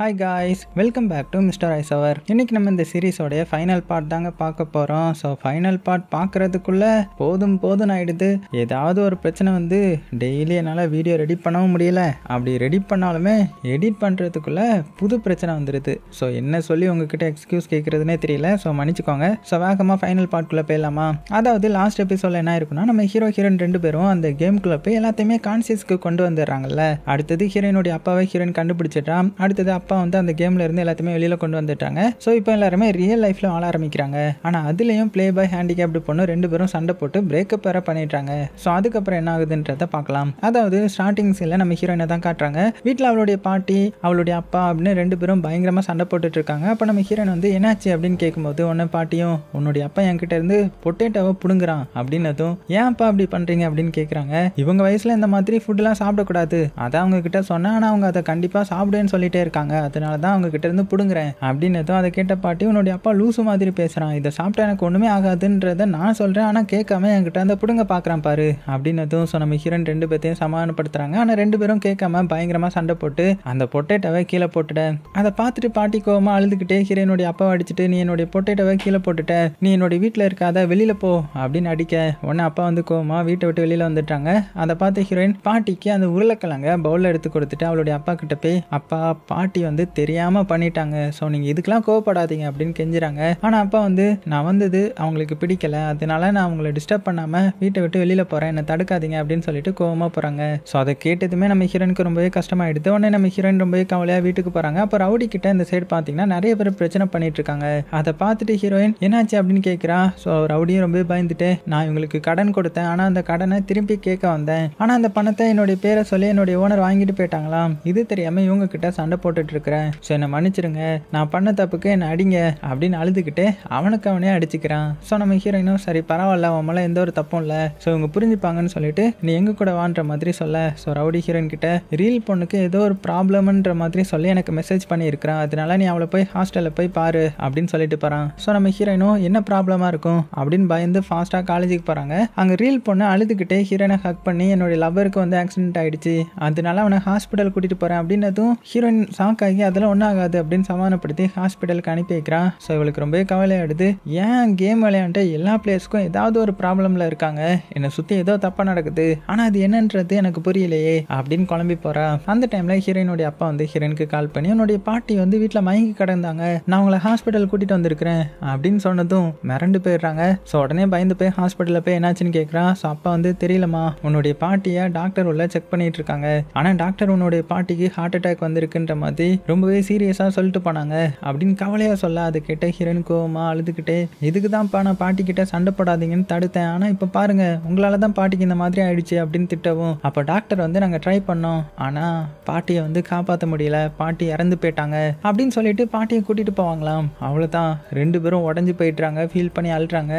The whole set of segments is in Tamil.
Hi guys, welcome back to mister ஐசவர். இன்னைக்கு நம்ம இந்த சீரீஸோடைய ஃபைனல் பார்ட் தாங்க பார்க்க போகிறோம். ஸோ ஃபைனல் பார்ட் பார்க்குறதுக்குள்ளே போதும் ஆகிடுது. ஏதாவது ஒரு பிரச்சனை வந்து டெய்லி என்னால் வீடியோ ரெடி பண்ணவும் முடியல. அப்படி ரெடி பண்ணாலுமே எடிட் பண்ணுறதுக்குள்ளே புது பிரச்சனை வந்துடுது. ஸோ என்ன சொல்லி உங்ககிட்ட எக்ஸ்கியூஸ் கேட்குறதுனே தெரியல. ஸோ மன்னிச்சுக்கோங்க. ஸோ வேகமாக ஃபைனல் பார்ட்குள்ளே போயிடலாமா? அதாவது லாஸ்ட் எபிசோடில் என்ன இருக்குன்னா, நம்ம ஹீரோயின் ரெண்டு பேரும் அந்த கேம்குள்ளே போய் எல்லாத்தையுமே கான்சியஸ்க்கு கொண்டு வந்துடுறாங்கல்ல. அடுத்தது ஹீரோயினுடைய அப்பாவை ஹீரோயின் கண்டுபிடிச்சிட்டான். அடுத்தது அப்பா வந்து அந்த கேம்ல இருந்து எல்லாத்தையுமே வெளியில கொண்டு வந்துட்டாங்க. ஸோ இப்போ எல்லாருமே ரியல் லைஃப்ல வாழ ஆரம்பிக்கிறாங்க. ஆனால் அதுலயும் பிளே பாய் ஹேண்டிகேப்டு பொண்ணு ரெண்டு பேரும் சண்டை போட்டு பிரேக்கப் வேற பண்ணிட்டாங்க. ஸோ அதுக்கப்புறம் என்ன ஆகுதுன்றத பார்க்கலாம். அதாவது ஸ்டார்டிங் சீன்ல நம்ம ஹீரோயினை தான் காட்டுறாங்க. வீட்டில் அவளுடைய பாட்டி அவளுடைய அப்பா அப்படின்னு ரெண்டு பேரும் பயங்கரமா சண்டை போட்டுட்டு இருக்காங்க. அப்போ நம்ம ஹீரோயின் வந்து என்னாச்சு அப்படின்னு கேட்கும்போது, உன்ன பாட்டியும் உன்னுடைய அப்பா என்கிட்ட இருந்து பொட்டேட்டோவை புடுங்குறான் அப்படின்னதும், ஏன் அப்பா அப்படி பண்றீங்க அப்படின்னு கேட்குறாங்க. இவங்க வயசுல இந்த மாதிரி ஃபுட்லாம் சாப்பிடக்கூடாது, அதான் அவங்க கிட்ட சொன்னேன். ஆனால் அவங்க அதை கண்டிப்பா சாப்பிடுன்னு சொல்லிட்டே இருக்காங்க, அதனால தான் அவங்க கிட்ட இருந்து புடுங்குறேன் அப்படின்னதும், அதை கேட்ட பாட்டி உன்னுடைய அப்பா லூசு மாதிரி பேசுறான், இதை சாப்பிட்டா எனக்கு ஒண்ணுமே ஆகாதுன்றத நான் சொல்றேன், ஆனா கேட்காம என்கிட்ட அந்த புடுங்க பாக்குறான் பாரு அப்படின்னதும், ஸோ நம்ம ஹீரோயின் ரெண்டு பேர்த்தையும் சமாதானப்படுத்துறாங்க. ஆனா ரெண்டு பேரும் கேட்காம பயங்கரமா சண்டை போட்டு அந்த பொட்டேட்டோவை கீழே போட்டுட. அதை பார்த்துட்டு பாட்டி கோவமா அழுதுகிட்டே ஹீரோயினுடைய அப்பாவை அடிச்சுட்டு, நீ என்னுடைய பொட்டேட்டோவை கீழே போட்டுட்ட, நீ என்னுடைய வீட்டில் இருக்காத, வெளியில போ அப்படின்னு அடிக்க, உடனே அப்பா வந்து கோவமா வீட்டை விட்டு வெளியில வந்துட்டாங்க. அதை பார்த்து ஹீரோயின் பாட்டிக்கு அந்த உருளைக்கிழங்க பவுல்ல எடுத்து கொடுத்துட்டு அவளுடைய அப்பா கிட்ட போய், அப்பா பாட்டி வந்து தெரியாம பண்ணிட்டாங்க, ஸோ நீங்க இதுக்கெல்லாம் கோவப்படாதீங்க அப்படின்னு கெஞ்சுறாங்க. ஆனா அப்பா வந்து, நான் வந்தது அவங்களுக்கு பிடிக்கல, அதனால நான் அவங்களை டிஸ்டர்ப் பண்ணாம வீட்டை விட்டு வெளியில போறேன், என்ன தடுக்காதீங்க அப்படின்னு சொல்லிட்டு கோவமா போறாங்க. ஸோ அதை கேட்டதுமே நம்ம ஹீரோனுக்கு ரொம்பவே கஷ்டமாயிடுது. உடனே நம்ம ஹீரோயின் ரொம்பவே கவலையா வீட்டுக்கு போறாங்க. அப்போ ரவுடி கிட்ட இந்த சைடு பாத்தீங்கன்னா நிறைய பேர் பிரச்சனை பண்ணிட்டு இருக்காங்க. அதை பார்த்துட்டு ஹீரோயின் என்னாச்சு அப்படின்னு கேட்கிறா. ஸோ ரவுடியும் ரொம்ப பயந்துட்டு, நான் இவங்களுக்கு கடன் கொடுத்தேன், ஆனா அந்த கடனை திருப்பி கேட்க வந்தேன், ஆனா அந்த பணத்தை என்னுடைய பேரை சொல்லி என்னுடைய ஓனர் வாங்கிட்டு போயிட்டாங்களாம், இது தெரியாம இவங்க கிட்ட சண்டை போட்டுட்டு இருக்கிறேன், ஸோ என்னை மன்னிச்சிருங்க, நான் பண்ண தப்புக்கு என்னை அடிங்க அப்படின்னு அழுதுகிட்டு அவனுக்கு அவனே அடிச்சுக்கிறான். ஸோ நம்ம ஹீரோயினும் சரி பரவாயில்ல, அவன் மேலே எந்த ஒரு தப்பும் இல்லை, ஸோ இவங்க புரிஞ்சுப்பாங்கன்னு சொல்லிட்டு நீ எங்க கூட வான்ற மாதிரி சொல்ல, ஸோ ரவுடி ஹீரோயின் கிட்ட ரீல் பொண்ணுக்கு ஏதோ ஒரு ப்ராப்ளம்ன்ற மாதிரி சொல்லி எனக்கு மெசேஜ் பண்ணியிருக்கிறான், அதனால நீ அவளை போய் ஹாஸ்டலில் போய் பாரு அப்படின்னு சொல்லிட்டு போறான். ஸோ நம்ம ஹீரோயினும் என்ன ப்ராப்ளமா இருக்கும் அப்படின்னு பயந்து ஃபாஸ்ட்டாக காலேஜுக்கு போறாங்க. அங்கே ரீல் பொண்ணு அழுதுகிட்டே ஹீரோயினை ஹக் பண்ணி, என்னுடைய லவ்வருக்கு வந்து ஆக்சிடென்ட் ஆயிடுச்சு, அதனால அவனை ஹாஸ்பிட்டல் கூட்டிட்டு போறேன் அப்படின்னதும் ஹீரோயின் ஷாக் ஆகி அதெல்லாம் ஒன்றும் ஆகாது அப்படின்னு சமாதானப்படுத்தி ஹாஸ்பிட்டலுக்கு அனுப்பி வைக்கிறான். ஸோ இவளுக்கு ரொம்பவே கவலையாடுது. ஏன் கேம் விளையாண்டு எல்லா பிளேயர்ஸ்க்கும் ஏதாவது ஒரு ப்ராப்ளம்ல இருக்காங்க, என்னை சுற்றி ஏதோ தப்பா நடக்குது, ஆனால் அது என்னன்றது எனக்கு புரியலையே அப்படின்னு குழம்பி போறா. அந்த டைம்ல ஹீரோயினுடைய அப்பா வந்து ஹீரோயினுக்கு கால் பண்ணி, உன்னுடைய பாட்டி வந்து வீட்டில் மயங்கி கிடந்தாங்க, நான் அவங்கள ஹாஸ்பிட்டல் கூட்டிட்டு வந்திருக்கிறேன் அப்படின்னு சொன்னதும் மிரண்டு போயிடுறாங்க. ஸோ உடனே பயந்து போய் ஹாஸ்பிட்டலில் போய் என்னாச்சுன்னு கேட்குறான். ஸோ அப்பா வந்து தெரியலமா, உன்னுடைய பாட்டியை டாக்டர் உள்ள செக் பண்ணிட்டு இருக்காங்க, ஆனால் டாக்டர் உன்னுடைய பாட்டிக்கு ஹார்ட் அட்டாக் வந்திருக்குன்ற மாதிரி ரொம்பவே சீரியஸா சொல்லிட்டு போனாங்க அப்படின்னு கவலையா சொல்ல, அதை கேட்ட ஹீரோயின் கோவமா அழுதுகிட்டே, இதுக்கு தான்ப்பா நான் பாட்டி கிட்ட சண்டை போடாதீங்கன்னு தடுத்தேன், ஆனா இப்ப பாருங்க உங்களால தான் பாட்டிக்கு இந்த மாதிரி ஆயிடுச்சு அப்படின்னு திட்டவும், அப்ப டாக்டர் வந்து நாங்க ட்ரை பண்ணோம், ஆனா பாட்டியை வந்து காப்பாற்ற முடியல, பாட்டி இறந்து போயிட்டாங்க அப்படின்னு சொல்லிட்டு பாட்டியை கூட்டிட்டு போவாங்களாம். அவ்வளவுதான், ரெண்டு பேரும் உடஞ்சு போயிட்டுறாங்க, ஃபீல் பண்ணி அழுறாங்க.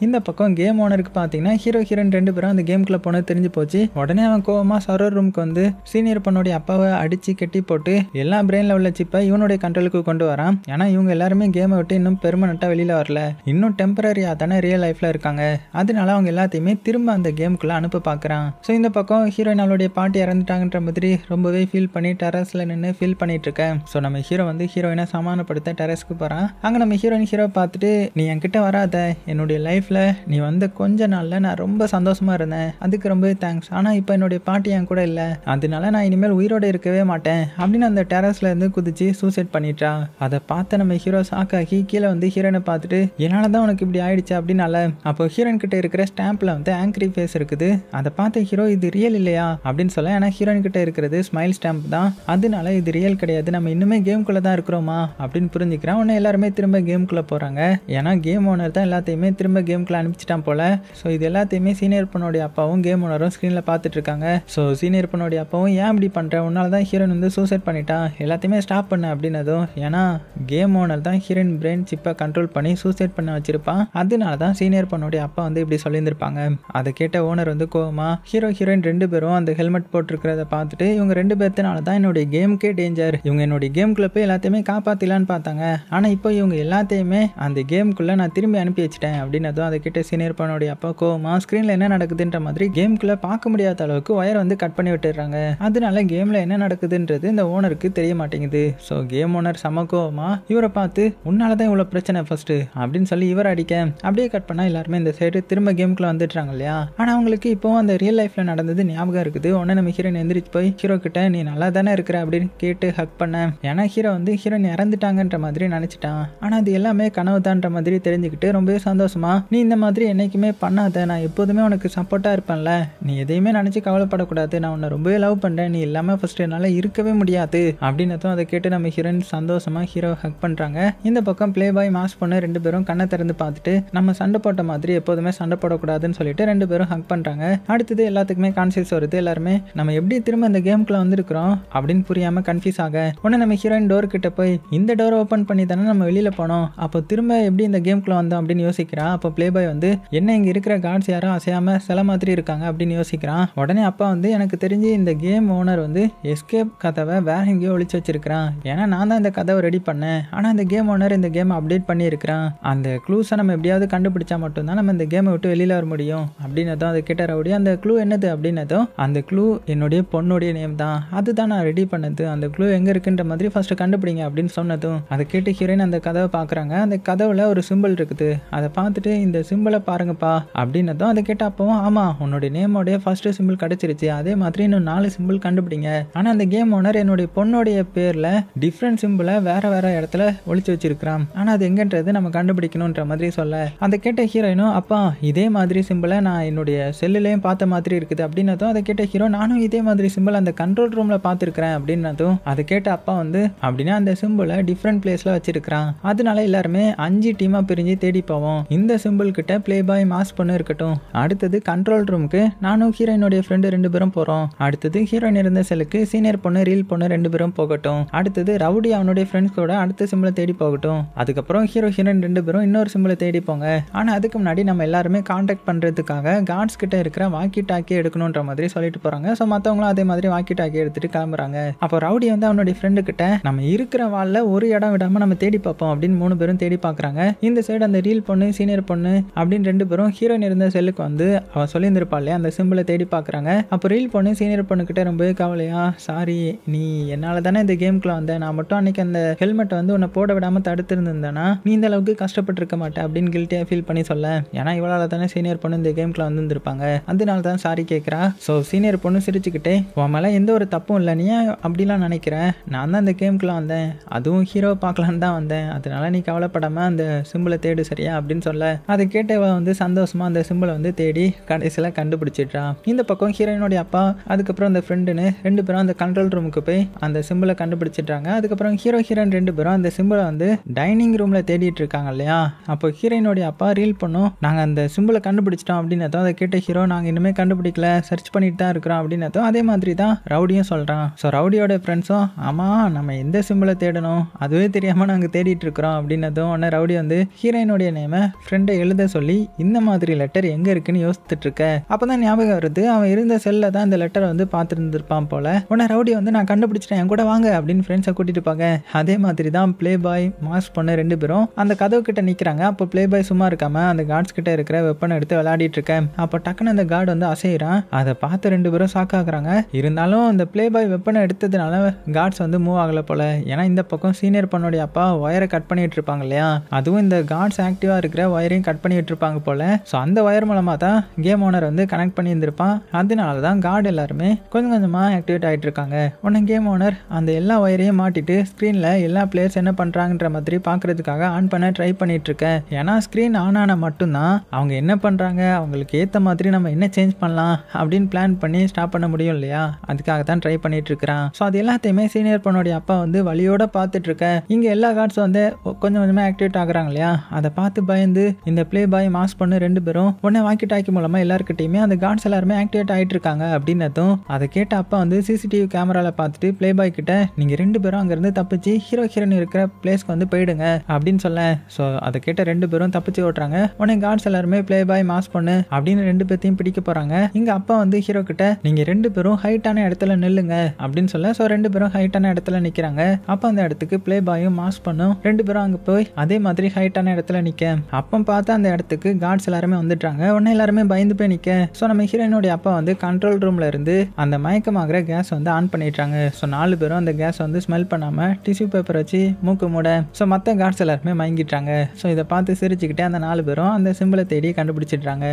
இந்த பக்கம் கேம் ஓனருக்கு பார்த்தீங்கன்னா ஹீரோயின் ரெண்டு பேரும் அந்த கேம்குள்ளே போனது தெரிஞ்சு போச்சு. உடனே அவன் கோவமா சர்வர் ரூமுக்கு வந்து சீனியர் பொண்ணுடைய அப்பாவை அடிச்சு கெட்டி போட்டு எல்லா பிரெயினில் உள்ள சிப்பை இவனுடைய கண்ட்ரோலுக்கு கொண்டு வரான். ஏன்னா இவங்க எல்லாருமே கேமை விட்டு இன்னும் பெர்மனெண்ட்டாக வெளியில் வரல, இன்னும் டெம்பரரியாக தானே ரியல் லைஃப்பில் இருக்காங்க, அதனால அவங்க எல்லாத்தையுமே திரும்ப அந்த கேமுக்குள்ளே அனுப்ப பார்க்குறான். ஸோ இந்த பக்கம் ஹீரோயின் அவளுடைய பாட்டி இறந்துட்டாங்கன்ற மாதிரி ரொம்பவே ஃபீல் பண்ணி டெரஸில் நின்று ஃபீல் பண்ணிட்டு இருக்கேன். ஸோ நம்ம ஹீரோ வந்து ஹீரோயினை சமாதானப்படுத்த டெரஸ்க்கு போகிறான். அங்கே நம்ம ஹீரோ பார்த்துட்டு, நீ என்கிட்ட வராத, என்னுடைய லைஃப்ல நீ வந்த கொஞ்ச நாள்ல நான் ரொம்ப சந்தோஷமா இருந்தேன், அதுக்கு ரொம்பவே தேங்க்ஸ், ஆனா இப்போ என்னுடைய பாட்டி என் கூட இல்லை, அதனால நான் இனிமேல் உயிரோட இருக்கவே மாட்டேன் அப்படின்னு அந்த டெரஸ்ல இருந்து குதிச்சு சூசைட் பண்ணிட்டா. அதை பார்த்து நம்ம ஹீரோ ஷாக்காகி கீழே வந்து ஹீரோயினை பார்த்துட்டு, என்னாலதான் உனக்கு இப்படி ஆயிடுச்சு அப்படின்னால. அப்போ ஹீரோயின் கிட்ட இருக்கிற ஸ்டாம்ப்ல வந்து ஆங்கிரி ஃபேஸ் இருக்குது. அதை பார்த்த ஹீரோ இது ரியல் இல்லையா அப்படின்னு சொல்ல, ஏன்னா ஹீரோயின் கிட்ட இருக்கிறது ஸ்மைல் ஸ்டாம்ப் தான், அதனால இது ரியல் கிடையாது, நம்ம இன்னுமே கேம்குள்ள தான் இருக்கிறோமா அப்படின்னு புரிஞ்சுக்கிறான். உடனே எல்லாருமே திரும்ப கேம்குள்ள போறாங்க. ஏன்னா கேம் ஓனர் தான் எல்லாத்தையுமே திரும்ப கேம்குள்ள அனுப்பிச்சிட்டான் போல. ஸோ இது எல்லாத்தையுமே சீனியர் பொண்ணுடைய அப்பாவும் கேம் ஓனரும் ஸ்க்ரீன்ல பார்த்துட்டு இருக்காங்க. ஸோ சீனியர் பொண்ணுடைய அப்பாவும், ஏன் இப்படி பண்ற, உன்னால தான் ஹீரோயின் வந்து சூசைட் பண்ணிட்டான், எல்லாத்தையுமே ஸ்டாப் பண்ண அப்படின்னதும், ஏன்னா கேம் ஓனர் தான் ஹீரோயின் பிரெயின் சிப்பை கண்ட்ரோல் பண்ணி சூசைட் பண்ண வச்சிருப்பான், அதனால தான் சீனியர் பொண்ணுடைய அப்பா வந்து இப்படி சொல்லியிருந்திருப்பாங்க. அதை கேட்ட ஓனர் வந்து கோவமா, ஹீரோயின் ரெண்டு பேரும் அந்த ஹெல்மெட் போட்டிருக்கிறத பார்த்துட்டு, இவங்க ரெண்டு பேர்த்தனால தான் என்னுடைய கேமுக்கே டேஞ்சர், இவங்க என்னுடைய கேம்குள்ள போய் எல்லாத்தையுமே காப்பாத்திலான்னு பார்த்தாங்க, ஆனா இப்போ இவங்க எல்லாத்தையுமே அந்த கேமுக்குள்ள நான் திரும்பி அனுப்பி வச்சிட்டேன் அப்படின்னதும் அப்படின்னதும் அதை கிட்ட சீனியர் பண்ணோடைய அப்பா கோவமா ஸ்கிரீன்ல என்ன நடக்குதுன்ற மாதிரி கேம்குள்ள பார்க்க முடியாத அளவுக்கு ஒயர் வந்து கட் பண்ணி விட்டுறாங்க. அதனால கேம்ல என்ன நடக்குதுன்றது இந்த ஓனருக்கு தெரிய மாட்டேங்குது. ஸோ கேம் ஓனர் சமக்கோவமா இவரை பார்த்து உன்னாலதான் இவ்வளவு பிரச்சனை ஃபர்ஸ்ட் அப்படின்னு சொல்லி இவர் அடிக்க அப்படியே கட் பண்ணா எல்லாருமே இந்த சைடு திரும்ப கேமுக்குள்ள வந்துட்டாங்க இல்லையா. ஆனா அவங்களுக்கு இப்போ அந்த ரியல் லைஃப்ல நடந்தது ஞாபகம் இருக்குது. உடனே நம்ம ஹீரோயின் எந்திரிச்சு போய் ஹீரோ கிட்ட நீ நல்லா தானே இருக்கிற அப்படின்னு கேட்டு ஹக் பண்ண. ஏன்னா ஹீரோ வந்து ஹீரோயின் இறந்துட்டாங்கன்ற மாதிரி நினைச்சிட்டான். ஆனா அது எல்லாமே கனவு தான்ற மாதிரி தெரிஞ்சுக்கிட்டு ரொம்பவே சந்தோஷமா நீ இந்த மாதிரி என்னைக்குமே பண்ணாத, நான் எப்போதுமே உனக்கு சப்போர்ட்டா இருப்பேன்ல, நீ எதையுமே நினைச்சு கவலைப்படக்கூடாது, நான் உன்னை ரொம்பவே லவ் பண்றேன், நீ இல்லாம ஃபர்ஸ்ட் என்னால இருக்கவே முடியாது அப்படின்னதும் அதை கேட்டு நம்ம ஹீரோயின் சந்தோஷமா ஹீரோ ஹக் பண்றாங்க. இந்த பக்கம் பிளே பாய் மாஸ் பொண்ணு ரெண்டு பேரும் கண்ணை திறந்து பார்த்துட்டு நம்ம சண்டை போட்ட மாதிரி எப்போதுமே சண்டை போடக்கூடாதுன்னு சொல்லிட்டு ரெண்டு பேரும் ஹக் பண்றாங்க. அடுத்தது எல்லாத்துக்குமே கான்சியஸ் வருது. எல்லாருமே நம்ம எப்படி திரும்ப இந்த கேமுக்குள்ள வந்திருக்கிறோம் அப்படின்னு புரியாம கன்ஃபியூஸ் ஆக உடனே நம்ம ஹீரோயின் டோர் கிட்ட போய் இந்த டோர் ஓபன் பண்ணி தானே நம்ம வெளியில போனோம், அப்போ திரும்ப எப்படி இந்த கேமுக்குள்ள வந்தோம் அப்படின்னு யோசிக்கிறான். அப்போ பிளே பாய் வந்து என்ன இங்க இருக்கிற கார்ட்ஸ் யாரும் அசையாம சில மாதிரி இருக்காங்க அப்படின்னு யோசிக்கிறான். உடனே அப்பா வந்து எனக்கு தெரிஞ்சு இந்த கேம் ஓனர் வந்து எஸ்கேப் கதவை வேற எங்கேயோ ஒளிச்சு வச்சிருக்கிறான், ஏன்னா நான் தான் இந்த கதவை ரெடி பண்ணேன், ஆனா இந்த கேம் ஓனர் இந்த கேம் அப்டேட் பண்ணி இருக்கிறான், அந்த க்ளூஸை நம்ம எப்படியாவது கண்டுபிடிச்சா மட்டும்தான் நம்ம இந்த கேமை விட்டு வெளியில வர முடியும் அப்படின்னதும் அதை கிட்ட ரவுடி அந்த க்ளூ என்னது அப்படின்னதும் அந்த க்ளூ என்னுடைய பொண்ணுடைய நேம் தான், அதுதான் நான் ரெடி பண்ணது, அந்த க்ளூ எங்க இருக்குன்ற மாதிரி ஃபர்ஸ்ட் கண்டுபிடிங்க அப்படின்னு சொன்னதும் அதை கேட்டு ஹீரோயின் அந்த கதவை பாக்குறாங்க. அந்த கதவுல ஒரு சிம்பிள் இருக்குது, அதை பார்த்துட்டு இந்த சிம்பிளை பாருங்கப்பா அப்படின்னதும் அதை கேட்ட அப்பவும் ஆமா உன்னுடைய நேமோடைய ஃபர்ஸ்ட் சிம்பிள் கிடைச்சிருச்சு, அதே மாதிரி இன்னும் 4 சிம்பிள் கண்டுபிடிங்க, ஆனா அந்த கேம் ஓனர் என்னுடைய பொண்ணுடைய பேர்ல டிஃப்ரெண்ட் சிம்பிளை வேற வேற இடத்துல ஒளிச்சு வச்சிருக்கான், ஆனா அது எங்கன்றது நம்ம கண்டுபிடிக்கணும்ன்ற மாதிரி சொல்ல அதை கேட்ட ஹீரோயினும் அப்பா இதே மாதிரி சிம்பிளை நான் என்னுடைய செல்லுலயும் பார்த்த மாதிரி இருக்குது அப்படின்னதும் அதை கேட்ட ஹீரோ நானும் இதே மாதிரி சிம்பிள் அந்த கண்ட்ரோல் ரூம்ல பார்த்துருக்கிறேன் அப்படின்னதும் அதை கேட்ட அப்பா வந்து அப்படின்னா அந்த சிம்பிளை டிஃப்ரெண்ட் பிளேஸ்ல வச்சிருக்கான், அதனால எல்லாருமே 5 டீமா பிரிஞ்சு தேடி போவோம், இந்த சிம்பிள் கிட்ட பிளே பாய் மாஸ் பொண்ணு இருக்கட்டும், அடுத்தது கண்ட்ரோல் ரூமுக்கு நானும் ஹீரோயினுடைய ஃப்ரெண்டு 2 பேரும் போறோம், அடுத்தது ஹீரோயின் இருந்த செல்லுக்கு சீனியர் பொண்ணு ரீல் பொண்ணு 2 பேரும் போகட்டும், அடுத்தது ரவுடி அவனுடைய ஃப்ரெண்ட்ஸ் கூட அடுத்த சிம்பிளை தேடி போகட்டும், அதுக்கப்புறம் ஹீரோ ஹீரோயின் 2 பேரும் இன்னொரு சிம்பிளை தேடி போங்க, ஆனா அதுக்கு முன்னாடி நம்ம எல்லாருமே கான்டாக்ட் பண்றதுக்காக கார்ட்ஸ் கிட்ட இருக்கிற வாக்கி டாக்கி எடுக்கணும்ன்ற மாதிரி சொல்லிட்டு போறாங்க. ஸோ மற்றவங்களும் அதே மாதிரி வாக்கி டாக்கி எடுத்துட்டு கிளம்புறாங்க. அப்போ ரவுடி வந்து அவனுடைய ஃப்ரெண்டு கிட்ட நம்ம இருக்கிற வால்ல ஒரு இடம் விடாம நம்ம தேடி பார்ப்போம் அப்படின்னு 3 பேரும் தேடி பார்க்கறாங்க. இந்த சைடு அந்த ரீல் பொண்ணு சீனியர் பொண்ணு அப்படின்னு 2 பேரும் ஹீரோயின் இருந்த செல்லுக்கு வந்து அவ சொல்லியிருந்திருப்பாள் அந்த சிம்பிளை தேடி பார்க்கறாங்க. அப்போ ரீல் பொண்ணு சீனியர் பொண்ணு கிட்ட ரொம்பவே கவலையா சாரி நீ என்னால தானே இந்த கேமுக்குள்ள வந்தேன், நான் மட்டும் அன்னைக்கு அந்த ஹெல்மெட் வந்து உன்னை போட விடாம தடுத்து இருந்தேன்னா நீ இந்த அளவுக்கு கஷ்டப்பட்டு இருக்க மாட்டேன் அப்படின்னு கில்ட்டியா ஃபீல் பண்ணி சொல்ல, ஏன்னா இவளால தானே சீனியர் பொண்ணு இந்த கேமுக்குள்ள வந்திருப்பாங்க, அதனால தான் சாரி கேட்கறா. ஸோ சீனியர் பொண்ணு சிரிச்சுக்கிட்டே உன் மேல எந்த ஒரு தப்பும் இல்லை, நீ அப்படிலாம் நினைக்கிறேன், நான் தான் இந்த கேமுக்குள்ள வந்தேன், அதுவும் ஹீரோ பார்க்கலான்னு தான் வந்தேன், அதனால நீ கவலைப்படாம அந்த சிம்பிளை தேடு சரியா அப்படின்னு சொல்ல அதை கேட்டவ வந்து சந்தோஷமா அந்த சிம்பிளை வந்து தேடி கடைசியில கண்டுபிடிச்சிட்றான். இந்த பக்கம் ஹீரோயினுடைய அப்பா அதுக்கப்புறம் அந்த ஃப்ரெண்டுன்னு 2 பேரும் அந்த கண்ட்ரோல் ரூமுக்கு போய் அந்த சிம்பிளை கண்டுபிடிச்சிட்றாங்க. அதுக்கப்புறம் ஹீரோ ஹீரோயின் 2 பேரும் அந்த சிம்பிளை வந்து டைனிங் ரூம்ல தேடிட்டு இருக்காங்க இல்லையா. அப்போ ஹீரோயினுடைய அப்பா ரீல் பண்ணும் நாங்க அந்த சிம்பிளை கண்டுபிடிச்சிட்டோம் அப்படின்னதும் அதை கேட்ட ஹீரோ நாங்க இன்னுமே கண்டுபிடிக்கல சர்ச் பண்ணிட்டு தான் இருக்கிறோம் அப்படின்னதும் அதே மாதிரி தான் ரவுடியும் சொல்றான். ஸோ ரவுடியோட ஃப்ரெண்ட்ஸும் ஆமா நம்ம எந்த சிம்பிளை தேடணும் அதுவே தெரியாம நாங்க தேடிட்டு இருக்கிறோம் அப்படின்னதும் உடனே ரவுடி வந்து ஹீரோயினுடைய நேம ஃப்ரெண்டை எழுத சொல்லி இந்த மாதிரி லெட்டர் எங்க இருக்குன்னு யோசிச்சுட்டு இருக்க அப்பதான் ஞாபகம் வருது அவன் இருந்த செல்ல தான் இந்த லெட்டரை வந்து பார்த்துருந்துருப்பான் போல. உடனே ரவுடி வந்து நான் கண்டுபிடிச்சிட்டேன் என் கூட வாங்க அப்படின்னு ஃப்ரெண்ட்ஸை கூட்டிட்டு போங்க. அதே மாதிரி தான் பிளே பாய் மாஸ் பொண்ணு 2 பேரும் அந்த கதவு கிட்ட நிக்கிறாங்க. அப்போ பிளே பாய் சும்மா இருக்காம அந்த கார்ட்ஸ் கிட்ட இருக்கிற வெப்பனை எடுத்து விளையாடிட்டு இருக்கேன். அப்போ டக்குன்னு அந்த கார்டு வந்து அசைறான். அதை பார்த்து 2 பேரும் ஷாக் ஆகுறாங்க. இருந்தாலும் அந்த பிளே பாய் வெப்பனை எடுத்ததுனால கார்ட்ஸ் வந்து மூவ் ஆகல போல. ஏன்னா இந்த பக்கம் சீனியர் பொண்ணுடைய அப்பா ஒயரை கட் பண்ணிட்டு இருப்பாங்க இல்லையா, அதுவும் இந்த கார்ட்ஸ் ஆக்டிவா இருக்கிற ஒயரையும் கட் பண்ணிட்டு இருப்பாங்க போல. ஸோ அந்த ஒயர் மூலமா தான் கேம் ஓனர் வந்து கனெக்ட் பண்ணி இருந்திருப்பான். அதனால தான் கார்டு எல்லாருமே கொஞ்சம் கொஞ்சமா ஆக்டிவேட் ஆயிட்டு இருக்காங்க. உடனே கேம் ஓனர் அந்த எல்லா ஒயரையும் மாட்டிட்டு ஸ்கிரீன்ல எல்லா பிளேயர்ஸ் என்ன பண்றாங்கன்ற மாதிரி பாக்குறதுக்காக ஆன் பண்ண ட்ரை பண்ணிட்டு இருக்கேன். ஏன்னா ஸ்கிரீன் ஆன் ஆன மட்டும்தான் அவங்க என்ன பண்றாங்க அவங்களுக்கு ஏத்த மாதிரி நம்ம என்ன சேஞ்ச் பண்ணலாம் அப்படின்னு பிளான் பண்ணி ஸ்டாப் பண்ண முடியும் இல்லையா, அதுக்காக தான் ட்ரை பண்ணிட்டு இருக்கிறான். ஸோ அது எல்லாத்தையுமே சீனியர் பொண்ணுடைய அப்பா வந்து வழியோட பார்த்துட்டு இருக்க. இங்க எல்லா கார்ட்ஸும் வந்து கொஞ்சம் கொஞ்சமா ஆக்டிவேட் ஆகுறாங்க இல்லையா, அதை பார்த்து பயந்து இந்த பிளே பாய் மாஸ் பொண்ணு 2 பேரும் உடனே வாக்கி டாக்கி மூலமா எல்லாருக்கிட்டையுமே அந்த கார்ட்ஸ் எல்லாருமே ஆக்டிவேட் ஆயிட்டு இருக்காங்க அப்படின்னதும் அதை கேட்ட அப்பா வந்து சிசிடிவி கேமரால பார்த்துட்டு பிளே பாய் கிட்ட நீங்க 2 பேரும் அங்க இருந்து தப்பிச்சு ஹீரோ ஹீரோயின் இருக்கிற பிளேஸ்க்கு வந்து போயிடுங்க அப்படின்னு சொல்ல. ஸோ அதை கேட்ட 2 பேரும் தப்பிச்சு ஓட்டுறாங்க. உடனே கார்ட்ஸ் எல்லாருமே பிளே பாய் மாஸ் பொண்ணு அப்படின்னு 2 பேர்த்தையும் பிடிக்க போறாங்க. இங்க அப்பா வந்து ஹீரோ கிட்ட நீங்க 2 பேரும் ஹைட்டான இடத்துல நில்லுங்க அப்படின்னு சொல்ல. ஸோ 2 பேரும் ஹைட்டான இடத்துல நிக்கிறாங்க. அப்ப அந்த இடத்துக்கு பிளே பாயும் மாஸ் பண்ணும் 2 பேரும் அங்க போய் அதே மாதிரி ஹைட்டான இடத்துல நிக்க. அப்ப பார்த்தா பார்த்தா அந்த இடத்துக்கு கார்ட்ஸ் எல்லாருமே வந்துட்டாங்க. உடனே எல்லாருமே பயந்து போய் நிற்க. ஸோ நம்ம ஹீரோயினுடைய அப்பா வந்து கண்ட்ரோல் ரூம்ல இருந்து அந்த மயக்கமாகிற கேஸ் வந்து ஆன் பண்ணிட்டாங்க. ஸோ 4 பேரும் அந்த கேஸ் வந்து ஸ்மெல் பண்ணாம டிஷ்யூ பேப்பர் வச்சு மூக்கு மூட. ஸோ மற்ற கார்ட்ஸ் எல்லாருமே மயங்கிட்டாங்க. ஸோ இதை பார்த்து சிரிச்சுக்கிட்டே அந்த 4 பேரும் அந்த சிம்பிளை தேடி கண்டுபிடிச்சிடுறாங்க.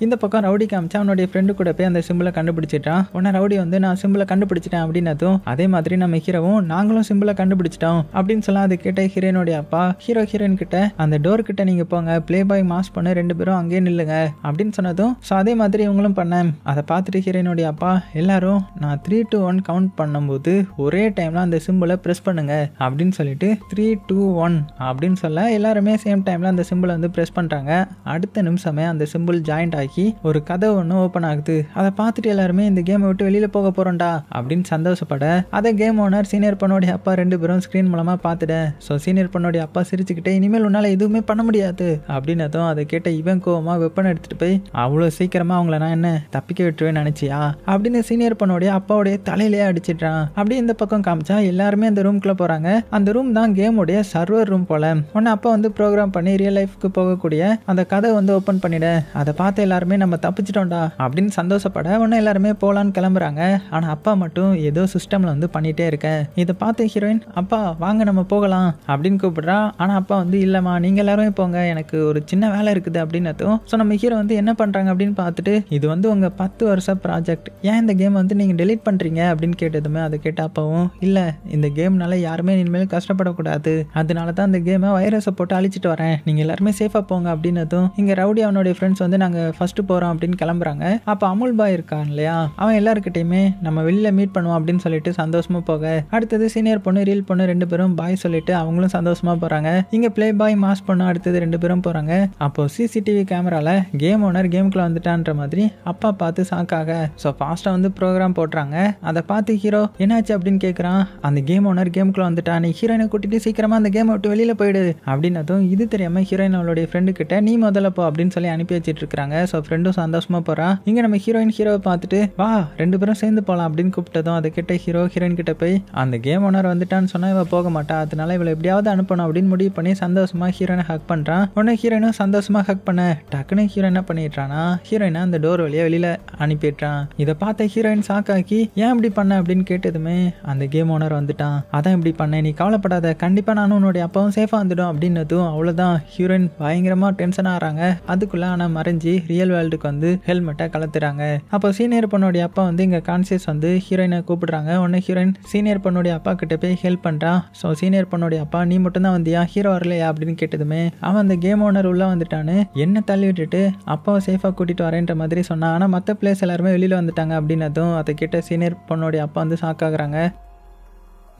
இந்த பக்கம் ரவுடி காமிச்சா அவனுடைய ஃப்ரெண்டு கூட போய் அந்த சிம்பிளை கண்டுபிடிச்சிட்டான். உடனே ரவுடி வந்து நான் சிம்பிளை கண்டுபிடிச்சிட்டேன் அப்படின்னதும் அதே மாதிரி நம்ம ஹீரோவும் நாங்களும் சிம்பிளை கண்டுபிடிச்சிட்டோம் அப்படின்னு சொல்ல அது கேட்ட ஹீரோயினுடைய அப்பா ஹீரோயின் கிட்ட அந்த டோர் கிட்ட நீங்க போங்க, பிளே பாய் மாஸ் பண்ண 2 பேரும் அங்கேயே நில்லுங்க அப்படின்னு சொன்னதும் ஸோ அதே மாதிரி இவங்களும் பண்ணேன். அதை பார்த்துட்டு ஹீரோயினுடைய அப்பா எல்லாரும் நான் 3 to 1 கவுண்ட் பண்ணும்போது ஒரே டைம்ல அந்த சிம்பிளை ப்ரெஸ் பண்ணுங்க அப்படின்னு சொல்லிட்டு 3, 2, 1 அப்படின்னு சொல்ல எல்லாருமே சேம் டைம்ல அந்த சிம்பிளை வந்து ப்ரெஸ் பண்றாங்க. அடுத்த நிமிஷமே அந்த சிம்பிள் ஜாயிண்ட் ஒரு கதை ஒன்று ஓப்பன் ஆகுது. அதை பார்த்துட்டு எல்லாருமே இந்த கேமை விட்டு வெளியில போக போறோம்டா அப்படின்னு சந்தோஷப்பட அதை கேம் ஓனர் சீனியர் பொண்ணோடைய அப்பா 2 பேரும் ஸ்கிரீன் மூலமா பார்த்துட்டேன். ஸோ சீனியர் பொண்ணோடைய அப்பா சிரிச்சுக்கிட்டே இனிமேல் உன்னால எதுவுமே பண்ண முடியாது அப்படின்னதும் அதை கேட்ட இவன் கோவமா வெப்பன் எடுத்துட்டு போய் அவ்வளோ சீக்கிரமா அவங்கள நான் என்ன தப்பிக்க விட்டுருவேன் நினைச்சியா அப்படின்னு சீனியர் பொண்ணோடைய அப்பாவுடைய தலையிலேயே அடிச்சிட்டான். அப்படி இந்த பக்கம் காமிச்சா எல்லாருமே அந்த ரூம்குள்ள போறாங்க. அந்த ரூம் தான் கேமோடைய சர்வர் ரூம் போல. உடனே அப்பா வந்து ப்ரோக்ராம் பண்ணி ரியல் லைஃப்க்கு போகக்கூடிய அந்த கதை வந்து ஓப்பன் பண்ணிட. அதை பார்த்து எல்லாருமே நம்ம தப்பிச்சிட்டோம்டா அப்படின்னு சந்தோஷப்பட உடனே எல்லாருமே போலான்னு கிளம்புறாங்க. ஆனா அப்பா மட்டும் ஏதோ சிஸ்டம்ல வந்து பண்ணிட்டே இருக்க. இதை பார்த்து ஹீரோயின் அப்பா வாங்க நம்ம போகலாம் அப்படின்னு கூப்பிடுறா. ஆனா அப்பா வந்து இல்லம்மா நீங்க எல்லாருமே போங்க, எனக்கு ஒரு சின்ன வேலை இருக்குது அப்படின்னதும் ஸோ நம்ம ஹீரோ வந்து என்ன பண்றாங்க அப்படின்னு பார்த்துட்டு இது வந்து உங்க 10 வருஷ ப்ராஜெக்ட், ஏன் இந்த கேம் வந்து நீங்க டெலீட் பண்றீங்க அப்படின்னு கேட்டதுமே அதை கேட்ட அப்பாவும் இல்ல இந்த கேம்னால யாருமே இனிமேல் கஷ்டப்படக்கூடாது, அதனால தான் இந்த கேமை வைரஸை போட்டு அழிச்சிட்டு வரேன், நீங்க எல்லாருமே சேஃபா போங்க அப்படின்னதும் இங்க ரவுடி அவனுடைய ஃப்ரெண்ட்ஸ் வந்து நாங்க ஃபர்ஸ்ட் போறோம் அப்படின்னு கிளம்புறாங்க. அப்ப அமுல் பாய் இருக்கான் இல்லையா, அவன் எல்லாருக்கிட்டையுமே நம்ம வெளியில மீட் பண்ணுவோம் அப்படின்னு சொல்லிட்டு சந்தோஷமா போக அடுத்தது சீனியர் பொண்ணு ரீல் பொண்ணு 2 பேரும் பாய் சொல்லிட்டு அவங்களும் சந்தோஷமா போறாங்க. இங்க பிளே பாய் மாஸ் பொண்ணு அடுத்தது 2 பேரும் போறாங்க. அப்போ சிசிடிவி கேமரால கேம் ஓனர் கேமுக்குள்ள வந்துட்டான்ற மாதிரி அப்பா பார்த்து சாக்காக ஸோ ஃபாஸ்டா வந்து ப்ரோக்ராம் போடுறாங்க. அதை பார்த்து ஹீரோ என்னாச்சு அப்படின்னு கேட்கறான். அந்த கேம் ஓனர் கேமுக்குள்ள வந்துட்டான், நீ ஹீரோயினை கூட்டிட்டு சீக்கிரமா அந்த கேமை விட்டு வெளியில போயிடு அப்படின்னதும் இது தெரியாம ஹீரோயின் அவளுடைய ஃப்ரெண்டு கிட்ட நீ முதல்ல போ அப்படின்னு சொல்லி அனுப்பி வச்சிட்டு இருக்காங்க. ஸோ ஃப்ரெண்டும் சந்தோஷமா போறா. இங்க நம்ம ஹீரோவை பார்த்துட்டு வா 2 பேரும் சேர்ந்து போலாம் அப்படின்னு கூப்பிட்டதும் அதை கிட்ட ஹீரோயின் கிட்ட போய் அந்த கேம் ஓனர் வந்துட்டான்னு சொன்னா இவ போக மாட்டா, அதனால இவளை எப்படியாவது அனுப்பணும் அப்படின்னு முடிவு பண்ணி சந்தோஷமா ஹீரோயினை ஹக் பண்றான். உடனே ஹீரோயினும் சந்தோஷமா ஹக் பண்ண டக்குன்னு ஹீரோயின் என்ன பண்ணிடுறானா ஹீரோயினை அந்த டோர் வழியா வெளியில அனுப்பிடுறான். இதை பார்த்த ஹீரோயின் சாக்காக்கி ஏன் இப்படி பண்ண அப்படின்னு கேட்டதுமே அந்த கேம் ஓனர் வந்துட்டான், அதான் இப்படி பண்ண, நீ கவலைப்படாத, கண்டிப்பா நானும் உன்னுடைய அப்பாவும் சேஃபா வந்துடும் அப்படின்னதும் அவ்வளவுதான் ஹீரோயின் பயங்கரமா டென்ஷன் ஆறாங்க. அதுக்குள்ள ஆனா மறைஞ்சி ரியல் வேர்ல்டுக்கு வந்து ஹெல்மெட்டை கலத்துறாங்க. அப்போ சீனியர் பொண்ணுடைய அப்பா வந்து இங்க கான்சியஸ் வந்து ஹீரோயினை கூப்பிடுறாங்க. உடனே ஹீரோயின் சீனியர் பொண்ணுடைய அப்பா கிட்ட போய் ஹெல்ப் பண்றான். ஸோ சீனியர் பொண்ணுடைய அப்பா நீ மட்டும் தான் வந்தியா, ஹீரோ வரலையா அப்படின்னு கேட்டதுமே அவன் அந்த கேம் ஓனர் உள்ள வந்துட்டான்னு என்ன தள்ளி விட்டுட்டு அப்பாவை சேஃபா கூட்டிட்டு வரேன்ற மாதிரி சொன்னான். ஆனா மற்ற பிளேஸ் எல்லாருமே வெளியில வந்துட்டாங்க அப்படின்னதும் அதை கிட்ட சீனியர் பொண்ணுடைய அப்பா வந்து ஷாக்காகிறாங்க.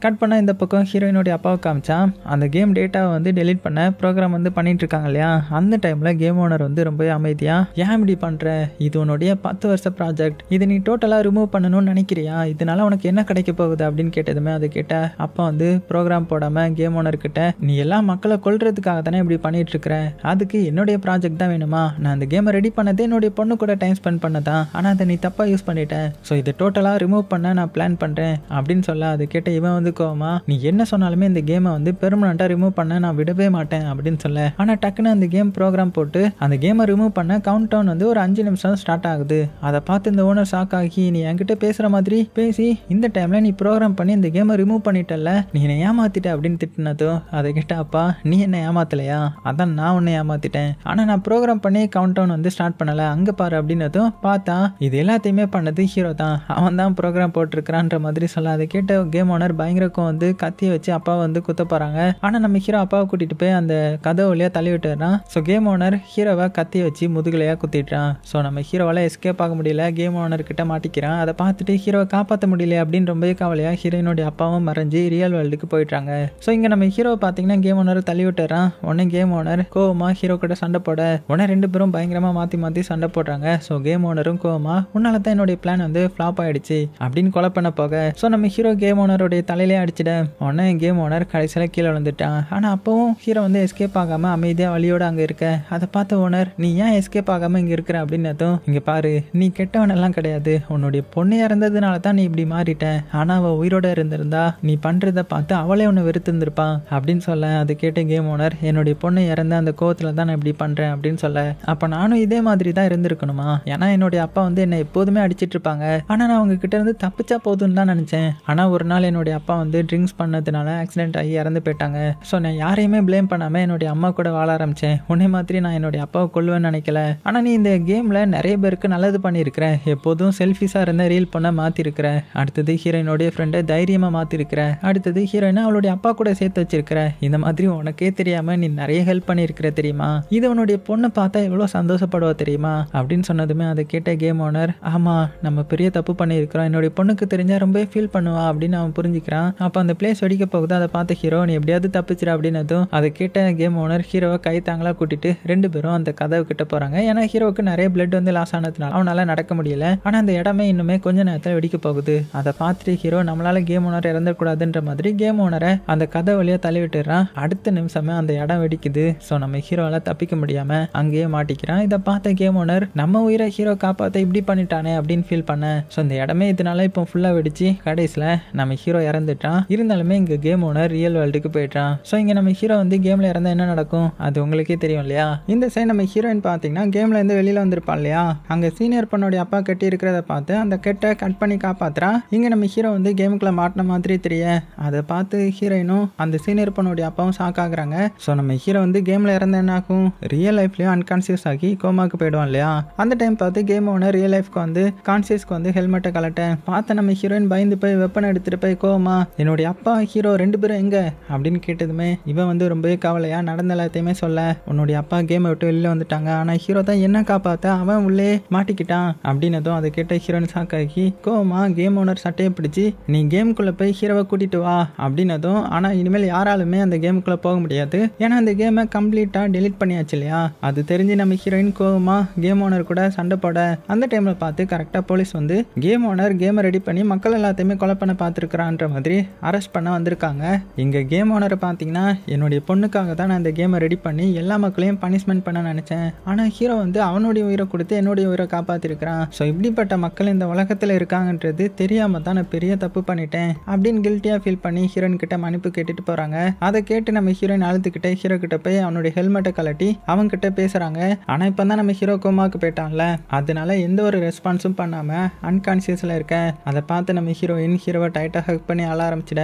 கட் பண்ணால் இந்த பக்கம் ஹீரோயினுடைய அப்பாவை காமிச்சா அந்த கேம் டேட்டாவை வந்து டெலீட் பண்ண ப்ரோக்ராம் வந்து பண்ணிட்டு இருக்காங்க இல்லையா. அந்த டைமில் கேம் ஓனர் வந்து ரொம்பவே அமைதியாக ஏன் இப்படி பண்ணுற, இது உன்னுடைய 10 வருஷ ப்ராஜெக்ட், இதை நீ டோட்டலாக ரிமூவ் பண்ணணும்னு நினைக்கிறியா, இதனால உனக்கு என்ன கிடைக்க போகுது அப்படின்னு கேட்டதுமே அதை கேட்ட அப்பா வந்து ப்ரோக்ராம் போடாமல் கேம் ஓனர்கிட்ட நீ எல்லா மக்களை கொல்றதுக்காக தானே இப்படி பண்ணிட்டு இருக்கிற, அதுக்கு என்னுடைய ப்ராஜெக்ட் தான் வேணுமா, நான் அந்த கேமை ரெடி பண்ணதே என்னுடைய பொண்ணு கூட டைம் ஸ்பெண்ட் பண்ணதான், ஆனால் அதை நீ தப்பாக யூஸ் பண்ணிட்டேன், ஸோ இதை டோட்டலாக ரிமூவ் பண்ண நான் பிளான் பண்ணுறேன் அப்படின்னு சொல்ல அதை கேட்ட இவன் வந்து கோவமா நீ என்ன சொன்னாலுமே இந்த கேமை வந்து பெர்மனண்டா ரிமூவ் பண்ண நான் விடவே மாட்டேன் அப்படின்னு சொல்ல ஆனா டக்குன்னு அந்த கேம் ப்ரோக்ராம் போட்டு அந்த கேமை ரிமூவ் பண்ண கவுண்ட் டவுன் வந்து ஒரு 5 நிமிஷம் ஸ்டார்ட் ஆகுது. அதை பார்த்து இந்த ஓனர் ஷாக் ஆகி நீ என்கிட்ட பேசுற மாதிரி பேசி இந்த டைம்ல நீ ப்ரோக்ராம் பண்ணி இந்த கேமை ரிமூவ் பண்ணிட்டல, நீ என்ன ஏமாத்திட்ட அப்படின்னு திட்டினதும் அதை கேட்ட அப்பா நீ என்ன ஏமாத்தலையா, அதான் நான் உன்னை ஏமாத்திட்டேன், ஆனா நான் ப்ரோக்ராம் பண்ணி கவுண்ட் டவுன் வந்து ஸ்டார்ட் பண்ணல, அங்க பாரு அப்படின்னதும் பார்த்தா இது எல்லாத்தையுமே பண்ணது ஹீரோ தான், அவன் தான் ப்ரோக்ராம் போட்டிருக்கிறான்ற மாதிரி சொல்ல அதை கேட்ட கேம் ஓனர் பயங்கரக்கும் வந்து கத்தியை வச்சு அப்பாவை வந்து குத்த போறாங்க. ஆனா நம்ம ஹீரோ அப்பாவை கூட்டிட்டு போய் அந்த கதை வழியா தள்ளி விட்டுறான். ஸோ கேம் ஓனர் ஹீரோவை கத்தியை வச்சு முதுகுலையா குத்திட்டான். ஸோ நம்ம ஹீரோவால எஸ்கேப் ஆக முடியல, கேம் ஓனர் கிட்ட மாட்டிக்கிறான். அதை பார்த்துட்டு ஹீரோவை காப்பாற்ற முடியல அப்படின்னு ரொம்பவே கவலையா ஹீரோயினுடைய அப்பாவும் மறைஞ்சு ரியல் வேர்ல்டுக்கு போயிட்டாங்க. ஸோ இங்க நம்ம ஹீரோவை பார்த்தீங்கன்னா கேம் ஓனர் தள்ளி விட்டுறான். உடனே கேம் ஓனர் கோவமா ஹீரோ கிட்ட சண்டை போட உடனே 2 பேரும் பயங்கரமா மாத்தி சண்டை போடுறாங்க. ஸோ கேம் ஓனரும் கோவமா உன்னால தான் என்னுடைய பிளான் வந்து ஃபிளாப் ஆயிடுச்சு அப்படின்னு கொலை பண்ண போக ஸோ நம்ம ஹீரோ கேம் ஓனருடைய தலையில தலையிலே அடிச்சிட உடனே கேம் ஓனர் கடைசியில் கீழே விழுந்துட்டான். ஆனால் அப்பவும் ஹீரோ வந்து எஸ்கேப் ஆகாம அமைதியாக வழியோட அங்கே இருக்க அதை பார்த்த ஓனர் நீ ஏன் எஸ்கேப் ஆகாம இங்கே இருக்கிற அப்படின்னதும் இங்கே பாரு நீ கெட்டவனெல்லாம் கிடையாது, உன்னுடைய பொண்ணு இறந்ததுனால தான் நீ இப்படி மாறிட்ட, ஆனால் அவள் உயிரோட இருந்திருந்தா நீ பண்ணுறதை பார்த்து அவளே உன்னை வெறுத்திருந்திருப்பான் அப்படின்னு சொல்ல அதை கேட்ட கேம் ஓனர் என்னுடைய பொண்ணு இறந்த அந்த கோவத்தில் தான் நான் இப்படி பண்ணுறேன் அப்படின்னு சொல்ல அப்போ நானும் இதே மாதிரி தான் இருந்திருக்கணுமா, ஏன்னா என்னுடைய அப்பா வந்து என்னை எப்போதுமே அடிச்சிட்டு இருப்பாங்க, ஆனால் நான் அவங்க கிட்ட இருந்து தப்பிச்சா போதும்னு தான் நினச்சேன். ஆனால் ஒரு நாள் என்னுடைய அப்பா வந்து ட்ரிங்க்ஸ் பண்ணதுனால ஆக்சிடென்ட் ஆகி இறந்து போயிட்டாங்க. ஸோ நான் யாரையுமே ப்ளேம் பண்ணாமல் என்னுடைய அம்மா கூட வாழ ஆரம்பித்தேன். உன்னை மாதிரி நான் என்னுடைய அப்பாவை கொல்லுவேன்னு நினைக்கல. ஆனால் நீ இந்த கேமில் நிறைய பேருக்கு நல்லது பண்ணியிருக்கிற, எப்போதும் செல்ஃபிஸாக இருந்த ரீல் பண்ண மாற்றிருக்கிற, அடுத்தது ஹீரோயினோடைய ஃப்ரெண்டை தைரியமாக மாற்றிருக்கிற, அடுத்தது ஹீரோயினை அவளுடைய அப்பா கூட சேர்த்து வச்சிருக்கிற, இந்த மாதிரி உனக்கே தெரியாமல் நீ நிறைய ஹெல்ப் பண்ணியிருக்கிற தெரியுமா, இது உன்னுடைய பொண்ணை பார்த்தா எவ்வளோ சந்தோஷப்படுவா தெரியுமா அப்படின்னு சொன்னதுமே அதை கேட்ட கேம் ஓனர் ஆமாம் நம்ம பெரிய தப்பு பண்ணியிருக்கிறோம், என்னுடைய பொண்ணுக்கு தெரிஞ்சால் ரொம்ப ஃபீல் பண்ணுவா அப்படின்னு அவன் புரிஞ்சுக்கிறான். அப்போ அந்த பிளேஸ் வெடிக்க போகுது, அதை பார்த்த ஹீரோ நீ எப்படியாவது தப்பிச்சிட அப்படின்னதும் அதை கேட்ட கேம் ஓனர் ஹீரோவை கை தாங்களா கூட்டிட்டு ரெண்டு பேரும் அந்த கதவு கிட்ட போகிறாங்க. ஏன்னா ஹீரோவுக்கு நிறைய பிளட் வந்து லாஸ் ஆனதுனால அவனால நடக்க முடியல. ஆனால் அந்த இடமே இன்னுமே கொஞ்ச நேரத்தில் வெடிக்க போகுது. அதை பார்த்துட்டு ஹீரோ நம்மளால கேம் ஓனர் இறந்துடக்கூடாதுன்ற மாதிரி கேம் ஓனரை அந்த கதை வழியாக தள்ளி விட்டுறான். அடுத்த நிமிஷமே அந்த இடம் வெடிக்குது. ஸோ நம்ம ஹீரோவால் தப்பிக்க முடியாம அங்கேயே மாட்டிக்கிறான். இதை பார்த்த கேம் ஓனர் நம்ம உயிரை ஹீரோ காப்பாற்ற இப்படி பண்ணிட்டானே அப்படின்னு ஃபீல் பண்ண. ஸோ இந்த இடமே இதனால இப்போ ஃபுல்லாக வெடிச்சு கடைசியில் நம்ம ஹீரோ இறந்துட்டான். இருந்தாலுமே இங்கே கேம் ஓனர் ரியல் வேர்ல்டுக்கு போயிட்டான். ஸோ இங்கே நம்ம ஹீரோ வந்து கேமில் இறந்தா என்ன நடக்கும் அது உங்களுக்கே தெரியும் இல்லையா. இந்த சைடு நம்ம ஹீரோயின் பார்த்தீங்கன்னா கேமில் இருந்து வெளியில் வந்திருப்பான் இல்லையா, அங்கே சீனியர் பொண்ணுடைய அப்பா கட்டி இருக்கிறத பார்த்து அந்த கெட்டை கட் பண்ணி காப்பாத்துறான். இங்கே நம்ம ஹீரோ வந்து கேமுக்குள்ள மாட்டின மாதிரி தெரிய அதை பார்த்து ஹீரோயினும் அந்த சீனியர் பொண்ணுடைய அப்பாவும் ஷாக் ஆகுறாங்க. ஸோ நம்ம ஹீரோ வந்து கேமில் இறந்த என்ன ஆகும், ரியல் லைஃப்லேயும் அன்கான்சியஸ் ஆகி கோமாக்கு போயிடுவான் இல்லையா. அந்த டைம் பார்த்து கேம் ஓனர் ரியல் லைஃப்க்கு வந்து கான்சியஸ்க்கு வந்து ஹெல்மெட்டை கலட்டேன் பார்த்து நம்ம ஹீரோயின் பயந்து போய் வெப்பனை எடுத்துட்டு போய் கோவமா என்னுடைய அப்பா ஹீரோ ரெண்டு பேரும் எங்க அப்படின்னு கேட்டதுமே இவன் வந்து ரொம்பவே கவலையா நடந்த எல்லாத்தையுமே சொல்ல உன்னுடைய அப்பா கேமை விட்டு வெளியில வந்துட்டாங்க, ஆனால் ஹீரோ தான் என்ன காப்பாத்த அவன் உள்ளே மாட்டிக்கிட்டான் அப்படின்னதும் அதை கேட்ட ஹீரோயின் ஷாக் ஆகி கோவமா கேம் ஓனர் சட்டையை பிடிச்சி நீ கேமுக்குள்ள போய் ஹீரோவை கூட்டிட்டு வா அப்படின்னதும் ஆனால் இனிமேல் யாராலுமே அந்த கேமுக்குள்ள போக முடியாது, ஏன்னா அந்த கேமை கம்ப்ளீட்டா டெலீட் பண்ணியாச்சு இல்லையா. அது தெரிஞ்சு நம்ம ஹீரோயின் கோவமா கேம் ஓனர் கூட சண்டை போட அந்த டைம்ல பார்த்து கரெக்டா போலீஸ் வந்து கேம் ஓனர் கேமை ரெடி பண்ணி மக்கள் எல்லாத்தையுமே கொலை பண்ண பார்த்துருக்கிறான்ற மாதிரி அரெஸ்ட் பண்ண வந்திருக்காங்க. இங்க கேம் ஓனரை பார்த்தீங்கன்னா என்னுடைய பொண்ணுக்காக தான் நான் இந்த கேமை ரெடி பண்ணி எல்லா மக்களையும் பனிஷ்மெண்ட் பண்ண நினைச்சேன், ஆனா ஹீரோ வந்து அவனுடைய உயிரை கொடுத்து என்னுடைய உயிரை காப்பாத்திருக்கிறான். ஸோ இப்படிப்பட்ட மக்கள் இந்த உலகத்துல இருக்காங்கன்றது தெரியாம தான் நான் பெரிய தப்பு பண்ணிட்டேன் அப்படின்னு கில்ட்டியா ஃபீல் பண்ணி ஹீரோயின் கிட்ட மன்னிப்பு கேட்டுட்டு போறாங்க. அதை கேட்டு நம்ம ஹீரோயின் அழுதுகிட்ட ஹீரோ கிட்ட போய் அவனுடைய ஹெல்மெட்டை கலட்டி அவங்க கிட்ட பேசுறாங்க. ஆனா இப்பதான் நம்ம ஹீரோ கோமாக்கு போயிட்டான்ல, அதனால எந்த ஒரு ரெஸ்பான்ஸும் பண்ணாம அன்கான்சியஸ்ல இருக்க. அதை பார்த்து நம்ம ஹீரோயின் ஹீரோவை டைட்டா ஹக் பண்ணி அழ ஆரம்பிச்சிட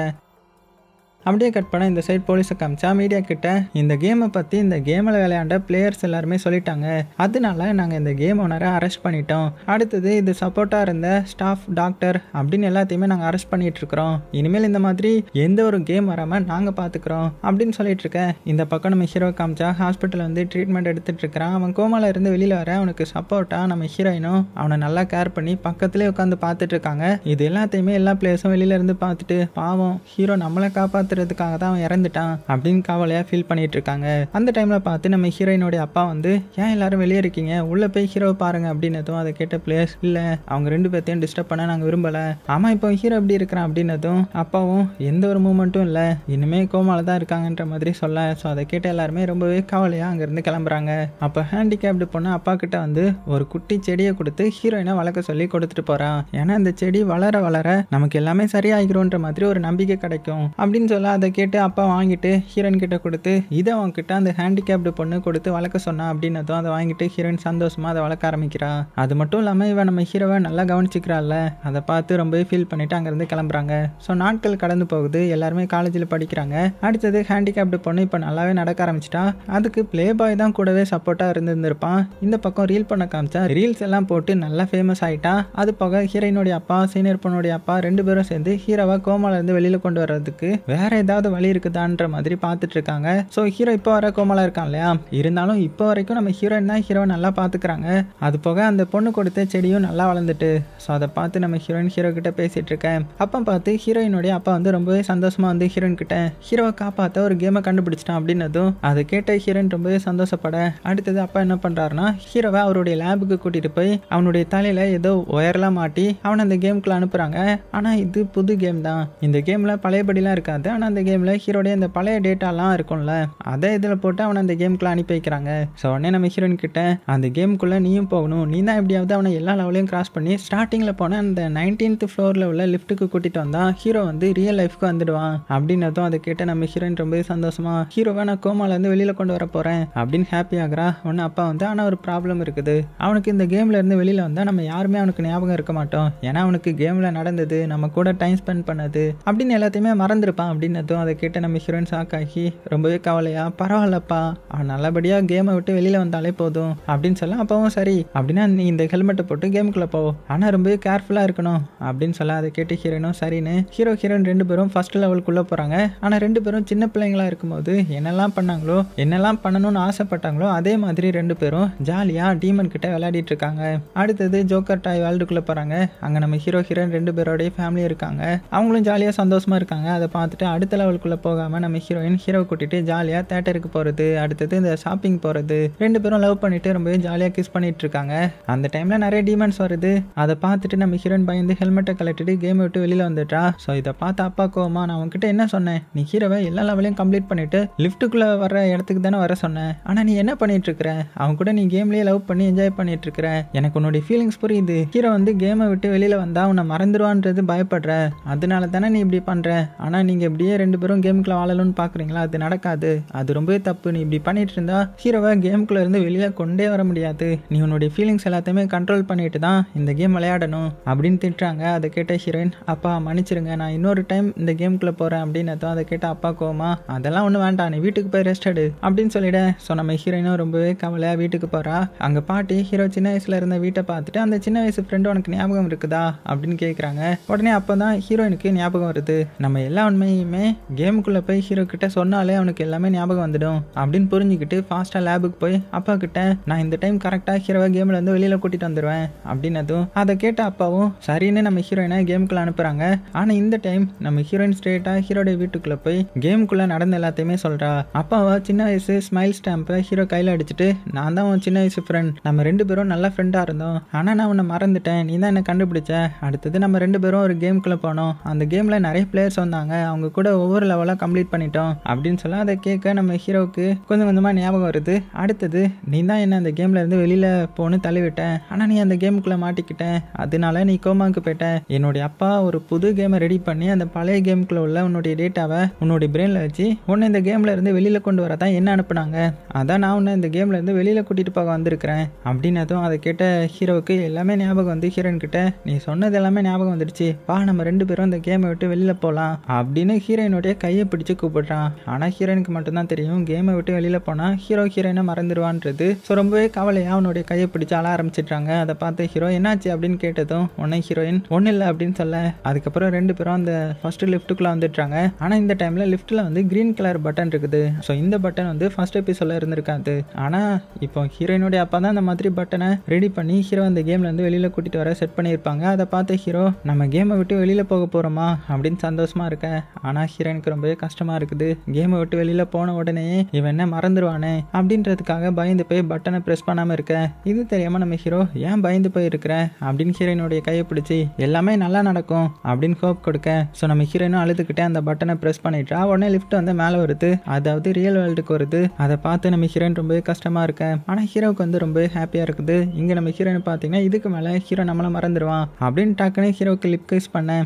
அப்படியே கட் பண்ண இந்த சைட் போலீஸை காமிச்சா மீடியா கிட்ட இந்த கேமை பற்றி இந்த கேமில் விளையாண்ட பிளேயர்ஸ் எல்லாருமே சொல்லிட்டாங்க, அதனால நாங்கள் இந்த கேம் ஓனரை அரெஸ்ட் பண்ணிட்டோம். அடுத்தது இது சப்போர்ட்டாக இருந்த ஸ்டாஃப் டாக்டர் அப்படின்னு எல்லாத்தையுமே நாங்கள் அரெஸ்ட் பண்ணிட்டு இருக்கிறோம். இனிமேல் இந்த மாதிரி எந்த ஒரு கேம் வராமல் நாங்கள் பார்த்துக்கிறோம் அப்படின்னு சொல்லிட்டு இருக்கேன். இந்த பக்கம் நம்ம ஹீரோ காமிச்சா ஹாஸ்பிட்டல் வந்து ட்ரீட்மெண்ட் எடுத்துட்டு இருக்கிறான். அவன் கோமால இருந்து வெளியில் வர அவனுக்கு சப்போர்ட்டாக நம்ம ஹீரோயினும் அவனை நல்லா கேர் பண்ணி பக்கத்துலேயே உட்காந்து பார்த்துட்டு இருக்காங்க. இது எல்லாத்தையுமே எல்லா பிளேயர்ஸும் வெளியில இருந்து பார்த்துட்டு பாவம் ஹீரோ நம்மளை காப்பாற்று காப்பாத்துறதுக்காக தான் அவன் இறந்துட்டான் அப்படின்னு கவலையா ஃபீல் பண்ணிட்டு இருக்காங்க. அந்த டைம்ல பார்த்து நம்ம ஹீரோயினோட அப்பா வந்து ஏன் எல்லாரும் வெளியே இருக்கீங்க, உள்ள போய் ஹீரோவை பாருங்க அப்படின்னதும் அதை கேட்ட பிளேயர்ஸ் இல்ல அவங்க ரெண்டு பேர்த்தையும் டிஸ்டர்ப் பண்ண நாங்க விரும்பல, ஆமா இப்போ ஹீரோ எப்படி இருக்கிறான் அப்படின்னதும் அப்பாவும் எந்த ஒரு மூமெண்ட்டும் இல்லை, இனிமே கோமால தான் இருக்காங்கன்ற மாதிரி சொல்ல. ஸோ அதை கேட்ட எல்லாருமே ரொம்பவே கவலையா அங்கிருந்து கிளம்புறாங்க. அப்போ ஹேண்டிகேப்டு பொண்ணு அப்பா கிட்ட வந்து ஒரு குட்டி செடியை கொடுத்து ஹீரோயினை வளர்க்க சொல்லி கொடுத்துட்டு போறான். ஏன்னா இந்த செடி வளர வளர நமக்கு எல்லாமே சரியாகிறோன்ற மாதிரி ஒரு நம்பிக்கை கிடைக்கும் அப்படின்னு சொல்ல அதை கேட்டு அப்பா வாங்கிட்டு ஹீரோயின் கிட்ட கொடுத்து இதை அவன்கிட்ட அந்த ஹேண்டிகேப்டு பொண்ணு கொடுத்து வளர்க்க சொன்னா அப்படின்னதும் அதை வாங்கிட்டு ஹீரோயின் சந்தோஷமா அதை வளர்க்க ஆரம்பிக்கிறா. அது மட்டும் இல்லாம இவன் நம்ம ஹீரோவை நல்லா கவனிச்சுக்கிறாள்ல, அதை பார்த்து ரொம்பவே ஃபீல் பண்ணிட்டு அங்கிருந்து கிளம்புறாங்க. ஸோ நாட்கள் கடந்து போகுது, எல்லாருமே காலேஜில் படிக்கிறாங்க. அடுத்தது ஹேண்டிகேப்டு பொண்ணு இப்போ நல்லாவே நடக்க ஆரம்பிச்சிட்டா. அதுக்கு பிளே பாய் தான் கூடவே சப்போர்ட்டா இருந்திருப்பான். இந்த பக்கம் ரீல் பண்ண காமிச்சா ரீல்ஸ் எல்லாம் போட்டு நல்லா ஃபேமஸ் ஆயிட்டா. அது போக ஹீரோயினுடைய அப்பா சீனியர் பொண்ணுடைய அப்பா ரெண்டு பேரும் சேர்ந்து ஹீரோவை கோமால இருந்து வெளியில கொண்டு வர்றதுக்கு வேற ஏதாவது வழி இருக்குதான்ற மாதிரி பார்த்துட்டு இருக்காங்க. ஸோ ஹீரோ இப்போ வர கோமலா இருக்கான் இல்லையா, இருந்தாலும் இப்போ வரைக்கும் நம்ம ஹீரோயின் தான் ஹீரோ நல்லா பார்த்துக்கிறாங்க. அது போக அந்த பொண்ணு கொடுத்த செடியும் நல்லா வளர்ந்துட்டு. ஸோ அதை பார்த்து நம்ம ஹீரோயின் ஹீரோ கிட்ட பேசிட்டு இருக்கேன். அப்போ பார்த்து ஹீரோயினுடைய அப்பா வந்து ரொம்பவே சந்தோஷமா வந்து ஹீரோயின் கிட்ட ஹீரோவை காப்பாற்ற ஒரு கேமை கண்டுபிடிச்சிட்டான் அப்படின்னதும் அதை கேட்ட ஹீரோயின் ரொம்பவே சந்தோஷப்பட அடுத்தது அப்பா என்ன பண்றாருன்னா ஹீரோவை அவருடைய லேபுக்கு கூட்டிட்டு போய் அவனுடைய தலையில ஏதோ ஒயர்லாம் மாட்டி அவனை அந்த கேமுக்குள்ள அனுப்புறாங்க. ஆனா இது புது கேம் தான், இந்த கேம்ல பழையபடிலாம் இருக்காது. ஆனா அந்த கேம்ல ஹீரோடைய அந்த பழைய டேட்டாலாம் இருக்கும்ல, அதை இதில் போட்டு அவனை அந்த கேமுக்குள்ள அனுப்பி வைக்கிறாங்க. ஸோ உடனே நம்ம ஹீரோயின் கிட்ட அந்த கேமுக்குள்ள நீயும் போகணும், நீ தான் எப்படியாவது அவனை எல்லா லெவலையும் கிராஸ் பண்ணி ஸ்டார்டிங்ல போன அந்த 19th ஃப்ளோர்ல உள்ள லிஃப்ட்டுக்கு கூட்டிட்டு வந்தா ஹீரோ வந்து ரியல் லைஃப்க்கு வந்துடுவான் அப்படின்னதும் அதை கேட்ட நம்ம ஹீரோயின் ரொம்பவே சந்தோஷமா ஹீரோவை நான் கோமால இருந்து வெளியில கொண்டு வர போறேன் அப்படின்னு ஹாப்பி ஆகுறா. உடனே அப்பா வந்து ஆனா ஒரு ப்ராப்ளம் இருக்குது, அவனுக்கு இந்த கேம்ல இருந்து வெளியில வந்தா நம்ம யாருமே அவனுக்கு ஞாபகம் இருக்க மாட்டோம், ஏன்னா அவனுக்கு கேம்ல நடந்தது நம்ம கூட டைம் ஸ்பெண்ட் பண்ணது அப்படின்னு எல்லாத்தையுமே மறந்துருப்பான் அப்படின்னதும் அதை கேட்ட நம்ம ஹீரோயின் ஷாக்காகி ரொம்பவே கவலையா பரவாயில்லப்பா அவன் நல்லபடியா கேமை விட்டு வெளியில வந்தாலே போதும் அப்படின்னு சொல்ல அப்பவும் சரி அப்படின்னா நீ இந்த ஹெல்மெட்டை போட்டு கேமுக்குள்ள போ, ஆனா ரொம்பவே கேர்ஃபுல்லா இருக்கணும் அப்படின்னு சொல்ல அதை கேட்டு ஹீரோயினும் சரின்னு ஹீரோயின் 2 பேரும் ஃபர்ஸ்ட் லெவலுக்குள்ள போறாங்க. ஆனா 2 பேரும் சின்ன பிள்ளைங்களா இருக்கும்போது என்னெல்லாம் பண்ணாங்களோ என்னெல்லாம் பண்ணணும்னு ஆசைப்பட்டாங்களோ அதே மாதிரி 2 பேரும் ஜாலியா டீமன் கிட்ட விளையாடிட்டு இருக்காங்க. அடுத்தது ஜோக்கர் டாய் வேர்ல்டுக்குள்ள போறாங்க. அங்க நம்ம ஹீரோயின் 2 பேரோட ஃபேமிலி இருக்காங்க, அவங்களும் ஜாலியா சந்தோஷமா இருக்காங்க. அதை பார்த்துட்டு அடுத்த லெவலுக்குள்ள போகாம நம்ம ஹீரோ கூட்டிட்டு ஜாலியா தியேட்டருக்கு போறது, அடுத்தது இந்த ஷாப்பிங் போறது, 2 பேரும் லவ் பண்ணிட்டு ரொம்பவே ஜாலியா கிஸ் பண்ணிட்டு இருக்காங்க. அந்த டைம்ல நிறைய டீமன்ஸ் வருது, அதை பார்த்துட்டு நம்ம ஹீரோயின் பயந்து ஹெல்மெட்டை கலட்டிட்டு கேமை விட்டு வெளியில வந்துட்டா. ஸோ இதை பார்த்து அப்பா கோவமா நான் உன்கிட்ட என்ன சொன்னேன், நீ ஹீரோவை எல்லா லெவலையும் கம்ப்ளீட் பண்ணிட்டு லிஃப்ட்டுக்குள்ள வர இடத்துக்கு தானே வர சொன்னேன், ஆனா நீ என்ன பண்ணிட்டு இருக்கிற, அவன் கூட நீ கேம்லயே லவ் பண்ணி என்ஜாய் பண்ணிட்டு இருக்கிற, எனக்கு உன்னுடைய ஃபீலிங்ஸ் புரியுது, ஹீரோ வந்து கேமை விட்டு வெளியில வந்தா உன்னை மறந்துடுவான்றது பயப்படுற, அதனால தானே நீ இப்படி பண்ற, ஆனா நீங்க இப்படியே 2 பேரும் கேமுக்குள்ள வாழணும்னு பாக்குறீங்களா, அது நடக்காது, அது ரொம்பவே தப்பு, நீ இப்படி பண்ணிட்டு இருந்தா ஹீரோவை கேமுக்குள்ள இருந்து வெளியில கொண்டே வர முடியாது, நீ உன்னுடைய ஃபீலிங்ஸ் எல்லாத்தையுமே கண்ட்ரோல் பண்ணிட்டு தான் இந்த கேம் விளையாடணும் அப்படின்னு திட்டுறாங்க. அதை கேட்ட ஹீரோயின் அப்பா மன்னிச்சிருங்க, நான் இன்னொரு டைம் இந்த கேமுக்குள்ள போறேன் அப்படின்னு அதை கேட்ட அப்பா கோவமா அதெல்லாம் ஒண்ணு வேண்டாம், நீ வீட்டுக்கு போய் ரெஸ்ட் எடு அப்படின்னு சொல்லிட. ஸோ நம்ம ஹீரோயினும் ரொம்பவே கவலையா வீட்டுக்கு போறா. அங்க பாட்டி ஹீரோ சின்ன வயசுல இருந்த வீட்டை பார்த்துட்டு அந்த சின்ன வயசு ஃப்ரெண்டு உனக்கு ஞாபகம் இருக்குதா அப்படின்னு கேட்குறாங்க. உடனே அப்பதான் ஹீரோயினுக்கு ஞாபகம் வருது, நம்ம எல்லா உண்மையுமே கேமுக்குள்ள போய் ஹீரோ கிட்ட சொன்னாலே அவனுக்கு எல்லாமே ஞாபகம் வந்துடும் அப்படின்னு புரிஞ்சுக்கிட்டு ஃபாஸ்டா லேபுக்கு போய் அப்பா கிட்ட நான் இந்த டைம் கரெக்டா ஹீரோவை கேம்ல இருந்து வெளியில கூட்டிட்டு வந்துடுவேன் அப்படின்னதும் அதை கேட்ட அப்பாவும் சரின்னு நம்ம ஹீரோயினை கேமுக்குள்ள அனுப்புறாங்க. ஆனா இந்த டைம் நம்ம ஹீரோயின் ஸ்ட்ரெயிட்டா ஹீரோடைய வீட்டுக்குள்ள போய் கேமுக்குள்ள நடந்த எல்லாத்தையுமே சொல்றா. அப்பாவா சின்ன வயசு ஸ்மைல் ஸ்டாம்பை ஹீரோ கையில அடிச்சுட்டு நான் தான் உன் சின்ன வயசு ஃப்ரெண்ட், நம்ம 2 பேரும் நல்ல ஃப்ரெண்டா இருந்தோம், ஆனா நான் உன்னை மறந்துட்டேன், நீ தான் என்ன கண்டுபிடிச்ச, அடுத்தது நம்ம 2 பேரும் ஒரு கேமுக்குள்ள போனோம், அந்த கேம்ல நிறைய பிளேயர்ஸ் வந்தாங்க, அவங்க கூட ஒவ்வொரு லெவலா கம்ப்ளீட் பண்ணிட்டோம் அப்படின்னு சொல்ல அதை கேட்க நம்ம ஹீரோவுக்கு கொஞ்சம் கொஞ்சமா ஞாபகம் வருது. அடுத்தது நீ தான் என்ன அந்த கேம்ல இருந்து வெளியில போன்னு தள்ளிவிட்ட, ஆனா நீ அந்த கேமுக்குள்ள மாட்டிக்கிட்ட, அதனால நீ கோமாக்கு போயிட்ட, என்னுடைய அப்பா ஒரு புது கேமை ரெடி பண்ணி அந்த பழைய கேமுக்குள்ள உள்ள உன்னுடைய டேட்டாவை உன்னுடைய பிரெயின்ல வச்சு உன்னை இந்த கேம்ல இருந்து வெளியில கொண்டு வரதான் என்ன அனுப்புனாங்க, அதான் நான் உன்னை இந்த கேம்ல இருந்து வெளியில கூட்டிட்டு போக வந்திருக்கிறேன் அப்படின்னதும் அதை கேட்ட ஹீரோவுக்கு எல்லாமே ஞாபகம் வந்து ஹீரோயின் கிட்ட நீ சொன்னது எல்லாமே ஞாபகம் வந்துடுச்சு, வா நம்ம 2 பேரும் இந்த கேமை விட்டு வெளியில போலாம் அப்படின்னு ஹீரோயினுடைய கையை பிடிச்சு கூப்பிடுறான். ஆனா ஹீரோயினுக்கு மட்டும்தான் தெரியும் கேமை விட்டு வெளியில போனா ஹீரோயினை மறந்துடுவான்றது. ஸோ ரொம்பவே கவலையா அவனுடைய கையை பிடிச்சு அழ ஆரம்பிச்சிடுறாங்க. அதை பார்த்து ஹீரோ என்னாச்சு அப்படின்னு கேட்டதும் உடனே ஹீரோயின் ஒன்னும் இல்லை அப்படின்னு சொல்ல அதுக்கப்புறம் 2 பேரும் அந்த ஃபர்ஸ்ட் லிஃப்ட்டுக்குள்ள வந்துட்டாங்க. ஆனா இந்த டைம்ல லிஃப்ட்ல வந்து கிரீன் கலர் பட்டன் இருக்குது. ஸோ இந்த பட்டன் வந்து ஃபர்ஸ்ட் எபிசோட்ல இருந்திருக்காது. ஆனா இப்போ ஹீரோயினுடைய அப்பா தான் அந்த மாதிரி பட்டனை ரெடி பண்ணி ஹீரோ அந்த கேம்ல இருந்து வெளியில கூட்டிட்டு வர செட் பண்ணியிருப்பாங்க. அதை பார்த்து ஹீரோ நம்ம கேமை விட்டு வெளியில போக போறோமா அப்படின்னு சந்தோஷமா இருக்க. ஆனா ஹீரோயினுக்கு ரொம்பவே கஷ்டமா இருக்குது, கேமை விட்டு வெளியில போன உடனே இவன் என்ன மறந்துடுவானே அப்படின்றதுக்காக பயந்து போய் பட்டனை பிரஸ் பண்ணாம இருக்க. இது தெரியாம நம்ம ஹீரோ ஏன் பயந்து போய் இருக்கிற அப்படின்னு ஹீரோயினுடைய கையை பிடிச்சி எல்லாமே நல்லா நடக்கும் அப்படின்னு ஹோப் கொடுக்க. ஸோ நம்ம ஹீரோயினும் அழுதுகிட்டே அந்த பட்டனை பிரஸ் பண்ணிட்டா. உடனே லிஃப்ட் வந்து மேலே வருது, அதாவது ரியல் வேர்ல்டுக்கு வருது. அதை பார்த்து நம்ம ஹீரோயின் ரொம்பவே கஷ்டமா இருக்க. ஆனா ஹீரோவுக்கு வந்து ரொம்பவே ஹாப்பியா இருக்குது. இங்க நம்ம ஹீரோயின் பார்த்தீங்கன்னா இதுக்கு மேலே ஹீரோ நம்மள மறந்துடுவான் அப்படின்னு டக்குன்னு ஹீரோவுக்கு லிப் கிஸ் பண்ண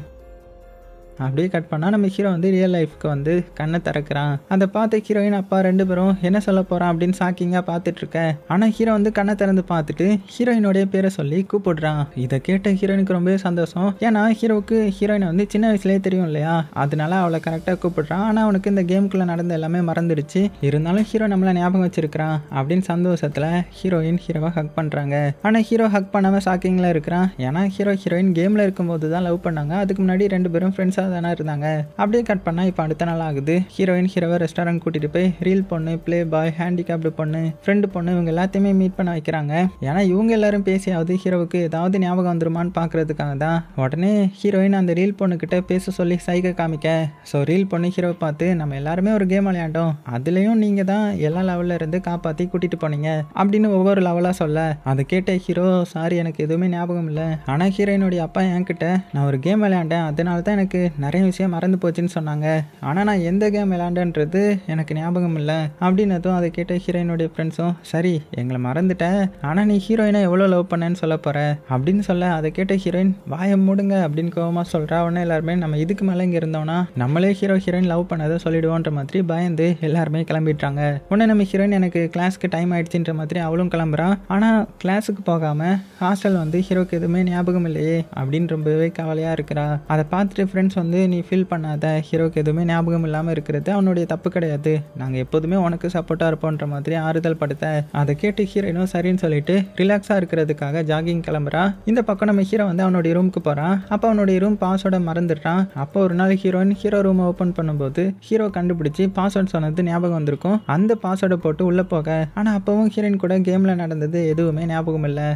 அப்படியே கட் பண்ணா நம்ம ஹீரோ வந்து ரியல் லைஃப்க்கு வந்து கண்ணை திறக்கிறான். அதை பார்த்து ஹீரோயின் அப்பா 2 பேரும் என்ன சொல்ல போறான் அப்படின்னு ஷாக்கிங்கா பார்த்துட்டு இருக்க. ஆனா ஹீரோ வந்து கண்ணை திறந்து பார்த்துட்டு ஹீரோயினுடைய பேரை சொல்லி கூப்பிடுறான். இதை கேட்ட ஹீரோயினுக்கு ரொம்பவே சந்தோஷம். ஏன்னா ஹீரோவுக்கு ஹீரோயினை வந்து சின்ன வயசுலேயே தெரியும் இல்லையா, அதனால அவளை கரெக்டா கூப்பிடுறான். ஆனா அவனுக்கு இந்த கேமுக்குள்ள நடந்த எல்லாமே மறந்துடுச்சு, இருந்தாலும் ஹீரோ நம்மள ஞாபகம் வச்சிருக்கிறான் அப்படின்னு சந்தோஷத்துல ஹீரோயின் ஹீரோவை ஹக் பண்றாங்க. ஆனா ஹீரோ ஹக் பண்ணாம ஷாக்கிங்ல இருக்கிறான். ஏன்னா ஹீரோயின் கேம்ல இருக்கும்போது தான் லவ் பண்ணாங்க, அதுக்கு முன்னாடி 2 பேரும் ஃப்ரெண்ட்ஸா ஃப்ரெண்ட்ஸாக தானே இருந்தாங்க. அப்படியே கட் பண்ணால் இப்போ அடுத்த நாள் ஆகுது. ஹீரோயின் ஹீரோவை ரெஸ்டாரண்ட் கூட்டிகிட்டு போய் ரீல் பொண்ணு, ப்ளே பாய், ஹேண்டிகேப்டு பொண்ணு, ஃப்ரெண்டு பொண்ணு இவங்க எல்லாத்தையுமே மீட் பண்ண வைக்கிறாங்க. ஏன்னா இவங்க எல்லாரும் பேசியாவது ஹீரோவுக்கு ஏதாவது ஞாபகம் வந்துருமான்னு பார்க்கறதுக்காக தான். உடனே ஹீரோயின் அந்த ரீல் பொண்ணுக்கிட்ட பேச சொல்லி சைகை காமிக்க, ஸோ ரீல் பொண்ணு ஹீரோவை பார்த்து நம்ம எல்லாருமே ஒரு கேம் விளையாண்டோம், அதுலேயும் நீங்கள் தான் எல்லா லெவலில் இருந்து காப்பாற்றி கூட்டிகிட்டு போனீங்க அப்படின்னு ஒவ்வொரு லெவலாக சொல்ல, அதை கேட்ட ஹீரோ சாரி எனக்கு எதுவுமே ஞாபகம் இல்லை, ஆனால் ஹீரோயினுடைய அப்பா என்கிட்ட நான் ஒரு கேம் விளையாண்டேன், அதனால தான் எனக்கு நிறைய விஷயம் மறந்து போச்சுன்னு சொன்னாங்க, ஆனால் நான் எந்த கேம் விளையாண்டேன்றது எனக்கு ஞாபகம் இல்லை அப்படின்னதும் அதை கேட்ட ஹீரோயினுடைய ஃப்ரெண்ட்ஸும் சரி எங்களை மறந்துட்டேன், ஆனால் நீ ஹீரோயினை எவ்வளோ லவ் பண்ணேன்னு சொல்ல போகிற அப்படின்னு சொல்ல, அதை கேட்ட ஹீரோயின் வாயை மூடுங்க அப்படின்னு கோவமாக சொல்கிறா. உடனே எல்லாருமே நம்ம இதுக்கு மேலே இங்கே இருந்தோம்னா நம்மளே ஹீரோயின் லவ் பண்ணதை சொல்லிடுவோன்ற மாதிரி பயந்து எல்லாருமே கிளம்பிட்டாங்க. உடனே நம்ம ஹீரோயின் எனக்கு கிளாஸ்க்கு டைம் ஆயிடுச்சுன்ற மாதிரி அவளும் கிளம்புறான். ஆனால் கிளாஸுக்கு போகாமல் ஹாஸ்டல் வந்து ஹீரோக்கு எதுவுமே ஞாபகம் இல்லையே அப்படின்னு ரொம்பவே கவலையாக இருக்கிறா. அதை பார்த்துட்டு ஃப்ரெண்ட்ஸ் வந்து நீ ஃபீல் பண்ணாத, ஹீரோக்கு எதுவுமே ஞாபகம் இல்லாமல் இருக்கிறது அவனுடைய தப்பு கிடையாது, நாங்கள் எப்போதுமே உனக்கு சப்போர்ட்டாக இருப்போன்ற மாதிரி ஆறுதல் படுத்த, அதை கேட்டு ஹீரோயினும் சரின்னு சொல்லிட்டு ரிலாக்ஸாக இருக்கிறதுக்காக ஜாகிங் கிளம்புறா. இந்த பக்கம் நம்ம ஹீரோ வந்து அவனுடைய ரூமுக்கு போகிறான். அப்போ அவனுடைய ரூம் பாஸ்வேர்டை மறந்துடுறான். அப்போ ஒரு நாள் ஹீரோயின் ஹீரோ ரூமை ஓப்பன் பண்ணும்போது ஹீரோ கண்டுபிடிச்சி பாஸ்வேர்ட் சொன்னது ஞாபகம் வந்திருக்கும். அந்த பாஸ்வேர்டை போட்டு உள்ளே போக, ஆனால் அப்போவும் ஹீரோயின் கூட கேமில் நடந்தது எதுவுமே ஞாபகம் இல்லை.